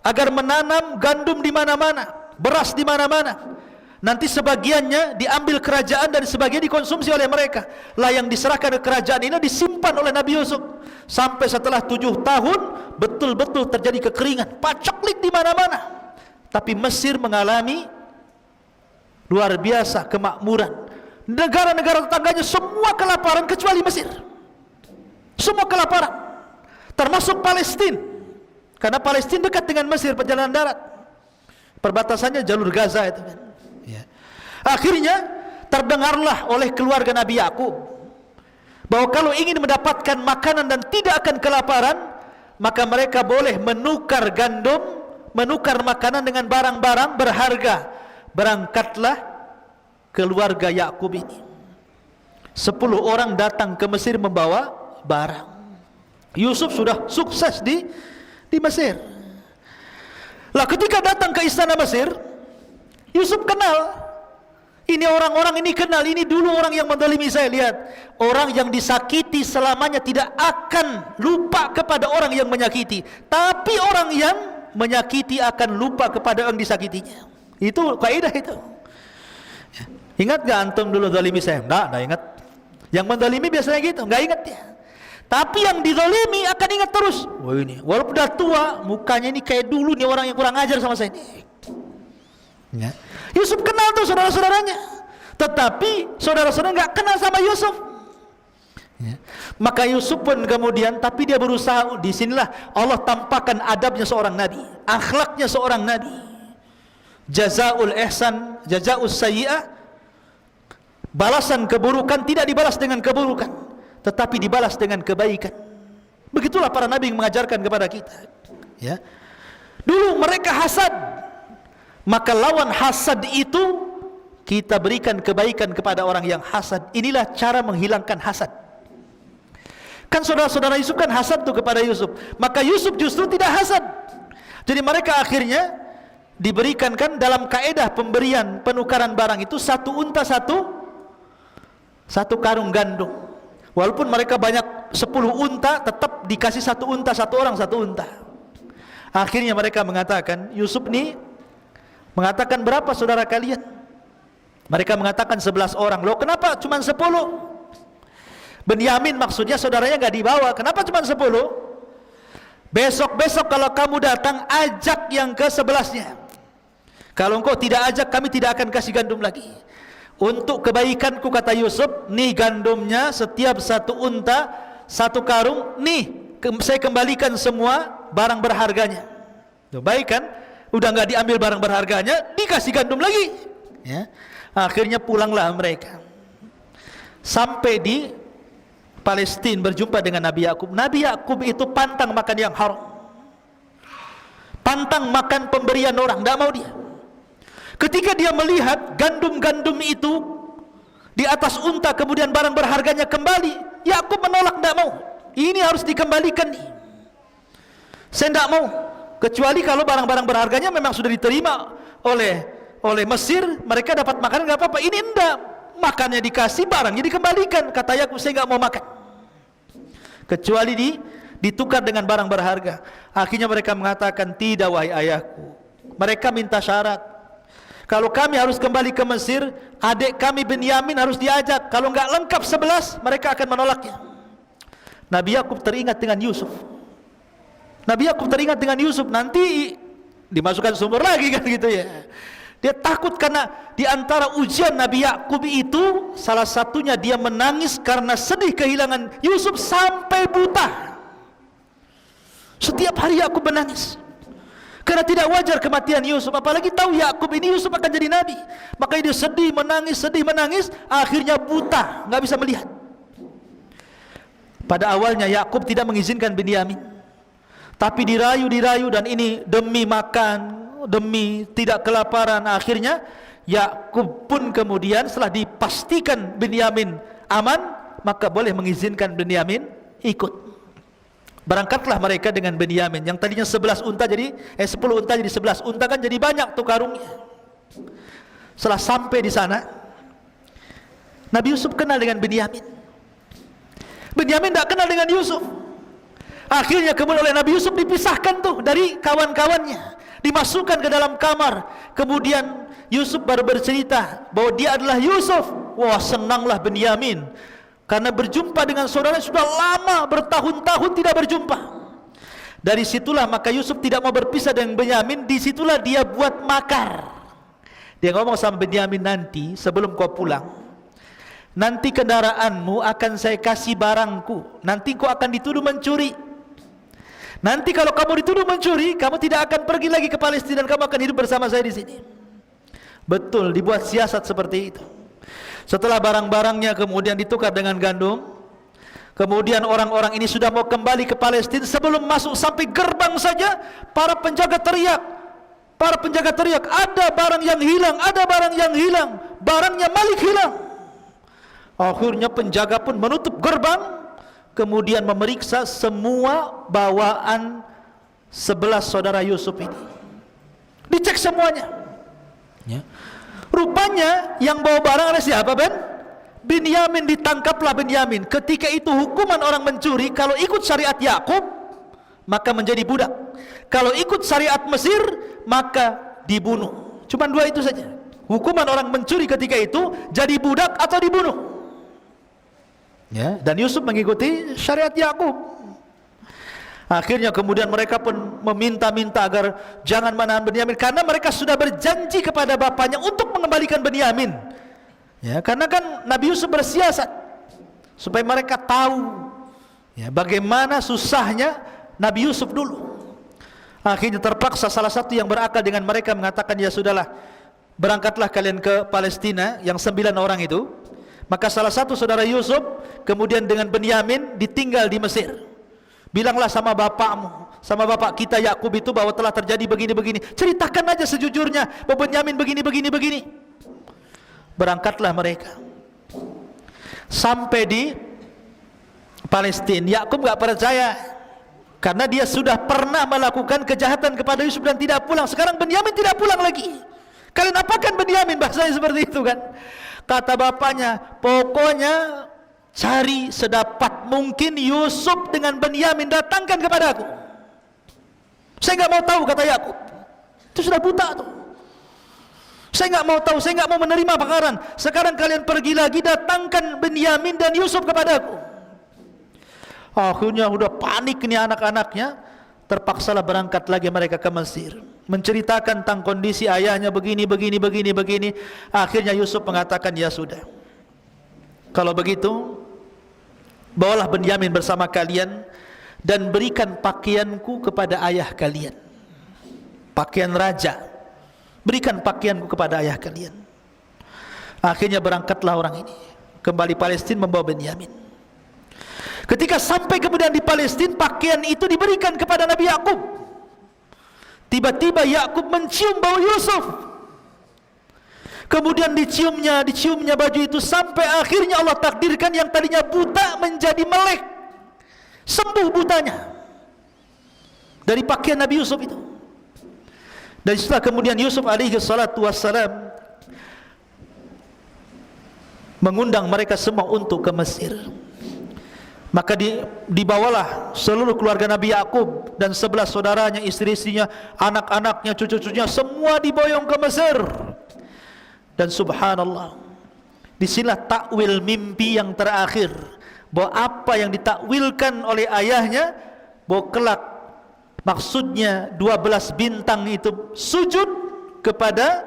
agar menanam gandum di mana-mana, beras di mana-mana. Nanti sebagiannya diambil kerajaan dan sebagian dikonsumsi oleh mereka. Lah yang diserahkan ke kerajaan ini disimpan oleh Nabi Yusuf sampai setelah 7 tahun betul-betul terjadi kekeringan, paceklik di mana-mana. Tapi Mesir mengalami luar biasa kemakmuran. Negara-negara tetangganya semua kelaparan kecuali Mesir. Semua kelaparan, termasuk Palestina. Karena Palestina dekat dengan Mesir, perjalanan darat. Perbatasannya jalur Gaza itu kan. Ya. Akhirnya terdengarlah oleh keluarga Nabi Yakub bahwa kalau ingin mendapatkan makanan dan tidak akan kelaparan, maka mereka boleh menukar gandum, menukar makanan dengan barang-barang berharga. Berangkatlah keluarga Yakub ini. 10 orang datang ke Mesir membawa barang. Yusuf sudah sukses di Mesir. Lah ketika datang ke istana Mesir, Yusuf kenal Ini orang-orang ini kenal, ini dulu orang yang menzalimi saya. Lihat, orang yang disakiti selamanya tidak akan lupa kepada orang yang menyakiti, tapi orang yang menyakiti akan lupa kepada orang disakitinya. Itu kaidah itu. Ingat gak antum dulu zalimi saya? Enggak ingat. Yang menzalimi biasanya gitu, enggak ingat ya. Tapi yang dizalimi akan ingat terus. Wah ini, walaupun udah tua, mukanya ini kayak dulu nih orang yang kurang ajar sama saya ini. Ya. Yusuf kenal tuh saudara-saudaranya, tetapi saudara-saudara nggak kenal sama Yusuf. Ya. Maka Yusuf pun kemudian, tapi dia berusaha. Disinilah Allah tampakkan adabnya seorang nabi, akhlaknya seorang nabi. Jazaul ihsan, jazaus sayyi'ah, balasan keburukan tidak dibalas dengan keburukan, tetapi dibalas dengan kebaikan. Begitulah para nabi yang mengajarkan kepada kita. Ya. Dulu mereka hasad, maka lawan hasad itu kita berikan kebaikan kepada orang yang hasad. Inilah cara menghilangkan hasad. Kan saudara-saudara Yusuf kan hasad tuh kepada Yusuf, maka Yusuf justru tidak hasad. Jadi mereka akhirnya diberikan kan dalam kaedah pemberian penukaran barang itu satu unta satu karung gandum. Walaupun mereka banyak 10 unta, tetap dikasih satu unta, satu orang satu unta. Akhirnya mereka mengatakan, Yusuf nih mengatakan, berapa saudara kalian? Mereka mengatakan 11 orang. Loh kenapa cuma 10? Benyamin maksudnya saudaranya gak dibawa. Kenapa cuma 10? Besok-besok kalau kamu datang, ajak yang ke-11-nya. Kalau engkau tidak ajak, kami tidak akan kasih gandum lagi. Untuk kebaikanku, kata Yusuf, nih gandumnya, setiap satu unta satu karung, nih saya kembalikan semua barang berharganya. Tuh, baik kan? Udah nggak diambil barang berharganya, dikasih gandum lagi. Ya. Akhirnya pulanglah mereka. Sampai di Palestina berjumpa dengan Nabi Yakub. Nabi Yakub itu pantang makan yang haram, pantang makan pemberian orang, tidak mau dia. Ketika dia melihat gandum-gandum itu di atas unta, kemudian barang berharganya kembali, Yakub menolak, tidak mau. Ini harus dikembalikan nih. Saya tidak mau, kecuali kalau barang-barang berharganya memang sudah diterima oleh Mesir, mereka dapat makanan, nggak apa-apa. Ini enggak, makannya dikasih, barangnya dikembalikan. Kata Yakub, saya nggak mau makan, kecuali ditukar dengan barang berharga. Akhirnya mereka mengatakan, tidak wahai ayahku. Mereka minta syarat. Kalau kami harus kembali ke Mesir, adik kami Benyamin harus diajak. Kalau enggak lengkap 11, mereka akan menolaknya. Nabi Yakub teringat dengan Yusuf. Nabi Yakub teringat dengan Yusuf, nanti dimasukkan sumur lagi kan gitu ya. Dia takut karena di antara ujian Nabi Yakub itu salah satunya dia menangis karena sedih kehilangan Yusuf sampai buta. Setiap hari Yakub menangis karena tidak wajar kematian Yusuf, apalagi tahu Yakub ini Yusuf akan jadi nabi. Makanya dia sedih menangis, akhirnya buta, nggak bisa melihat. Pada awalnya Yakub tidak mengizinkan Benyamin, tapi dirayu dan ini demi makan, demi tidak kelaparan. Akhirnya Yakub pun kemudian setelah dipastikan Benyamin aman, maka boleh mengizinkan Benyamin ikut. Berangkatlah mereka dengan Benyamin yang tadinya 11 unta jadi 10 unta jadi 11 unta, kan jadi banyak tuh karungnya. Setelah sampai di sana, Nabi Yusuf kenal dengan Benyamin. Benyamin tidak kenal dengan Yusuf. Akhirnya kemudian oleh Nabi Yusuf dipisahkan tuh dari kawan-kawannya, dimasukkan ke dalam kamar. Kemudian Yusuf baru bercerita bahwa dia adalah Yusuf. Wah, senanglah Benyamin karena berjumpa dengan saudara sudah lama, bertahun-tahun tidak berjumpa. Dari situlah maka Yusuf tidak mau berpisah dengan Benyamin. Disitulah dia buat makar. Dia ngomong sama Benyamin, nanti sebelum kau pulang, nanti kendaraanmu akan saya kasih barangku. Nanti kau akan dituduh mencuri. Nanti kalau kamu dituduh mencuri, kamu tidak akan pergi lagi ke Palestina dan kamu akan hidup bersama saya di sini. Betul, dibuat siasat seperti itu. Setelah barang-barangnya kemudian ditukar dengan gandum, kemudian orang-orang ini sudah mau kembali ke Palestina. Sebelum masuk sampai gerbang saja, para penjaga teriak, ada barang yang hilang, ada barang yang hilang, barangnya Malik hilang. Akhirnya penjaga pun menutup gerbang, kemudian memeriksa semua bawaan 11 saudara Yusuf ini. Dicek semuanya. Ya. Rupanya yang bawa barang ada siapa, Ben? Binyamin. Ditangkaplah Binyamin. Ketika itu hukuman orang mencuri, kalau ikut syariat Yakub maka menjadi budak, kalau ikut syariat Mesir maka dibunuh. Cuma dua itu saja. Hukuman orang mencuri ketika itu jadi budak atau dibunuh. Ya, dan Yusuf mengikuti syariat Yakub. Akhirnya kemudian mereka pun meminta-minta agar jangan menahan Binyamin, karena mereka sudah berjanji kepada bapaknya untuk mengembalikan Binyamin. Ya, karena kan Nabi Yusuf bersiasat supaya mereka tahu ya bagaimana susahnya Nabi Yusuf dulu. Akhirnya terpaksa salah satu yang berakal dengan mereka mengatakan, ya sudahlah, berangkatlah kalian ke Palestina, yang 9 orang itu. Maka salah satu saudara Yusuf kemudian dengan Binyamin ditinggal di Mesir. Bilanglah sama bapakmu, sama bapak kita Yakub itu, bahwa telah terjadi begini-begini. Ceritakan aja sejujurnya bahwa Binyamin begini-begini. Berangkatlah mereka. Sampai di Palestina, Yakub gak percaya, karena dia sudah pernah melakukan kejahatan kepada Yusuf dan tidak pulang. Sekarang Binyamin tidak pulang lagi. Kalian apakan Binyamin? Bahasanya seperti itu kan. Kata bapaknya, pokoknya cari sedapat mungkin Yusuf dengan Binyamin, datangkan kepada aku. Saya enggak mau tahu, kata Yakub. Itu sudah buta tuh. Saya enggak mau tahu, saya enggak mau menerima perkaran. Sekarang kalian pergi lagi, datangkan Binyamin dan Yusuf kepada aku. Akhirnya sudah panik ini anak-anaknya. Terpaksalah berangkat lagi mereka ke Mesir, menceritakan tentang kondisi ayahnya begini. Akhirnya Yusuf mengatakan, ya sudah, kalau begitu bawalah Binyamin bersama kalian dan berikan pakaianku kepada ayah kalian, pakaian raja, berikan pakaianku kepada ayah kalian. Akhirnya berangkatlah orang ini kembali Palestina membawa Binyamin. Ketika sampai kemudian di Palestina, pakaian itu diberikan kepada Nabi Yakub. Tiba-tiba Yakub mencium bau Yusuf. Kemudian diciumnya baju itu, sampai akhirnya Allah takdirkan yang tadinya buta menjadi melek, sembuh butanya dari pakaian Nabi Yusuf itu. Dan setelah kemudian Yusuf alaihi salatu wassalam mengundang mereka semua untuk ke Mesir. Maka dibawalah seluruh keluarga Nabi Yakub dan 11 saudaranya, istri-istrinya, anak-anaknya, cucu-cucunya, semua diboyong ke Mesir. Dan subhanallah, disinilah takwil mimpi yang terakhir, bahwa apa yang ditakwilkan oleh ayahnya, bahwa kelak maksudnya 12 bintang itu sujud kepada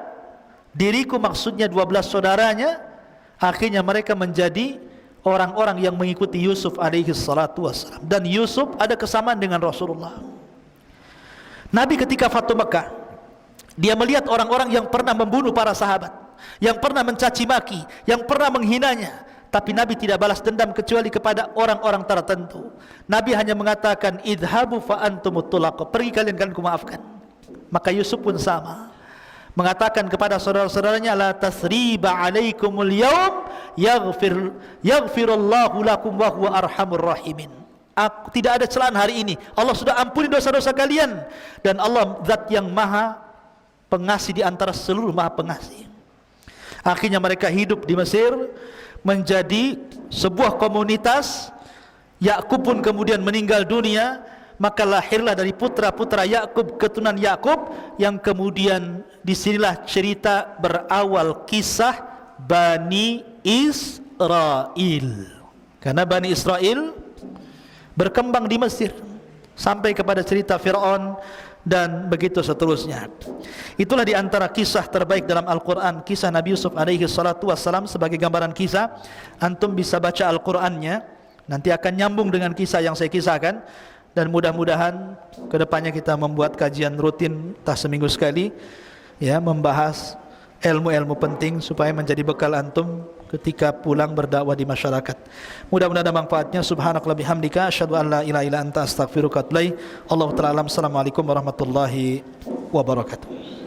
diriku, maksudnya 12 saudaranya. Akhirnya mereka menjadi orang-orang yang mengikuti Yusuf alaihi salatu wassalam. Dan Yusuf ada kesamaan dengan Rasulullah. Nabi ketika Fatu Mekah, dia melihat orang-orang yang pernah membunuh para sahabat, yang pernah mencaci maki, yang pernah menghinanya. Tapi Nabi tidak balas dendam kecuali kepada orang-orang tertentu. Nabi hanya mengatakan, idhabu fa antumut tulaq, pergi kalian kumaafkan. Maka Yusuf pun sama, mengatakan kepada saudara-saudaranya, la tasriba alaikumul yaum yaghfirullahu lakum wa huwa arhamur rahimin. Tidak ada celaan hari ini, Allah sudah ampuni dosa-dosa kalian, dan Allah zat yang maha pengasih di antara seluruh maha pengasih. Akhirnya mereka hidup di Mesir menjadi sebuah komunitas. Yakub pun kemudian meninggal dunia, maka lahirlah dari putra-putra Yakub, keturunan Yakub, yang kemudian disinilah cerita berawal kisah Bani Israel. Karena Bani Israel berkembang di Mesir sampai kepada cerita Fir'aun dan begitu seterusnya. Itulah di antara kisah terbaik dalam Al-Quran, kisah Nabi Yusuf alaihi salatu wassalam. Sebagai gambaran kisah, antum bisa baca Al-Qurannya, nanti akan nyambung dengan kisah yang saya kisahkan. Dan mudah-mudahan kedepannya kita membuat kajian rutin, entah seminggu sekali, ya, membahas ilmu-ilmu penting supaya menjadi bekal antum ketika pulang berdakwah di masyarakat. Mudah-mudahan ada manfaatnya. Subhanakallahumma bihamdika asyhadu an la ilaha illa anta astaghfiruka wa atubu ilaik. Allahu ta'ala alam. Assalamualaikum warahmatullahi wabarakatuh.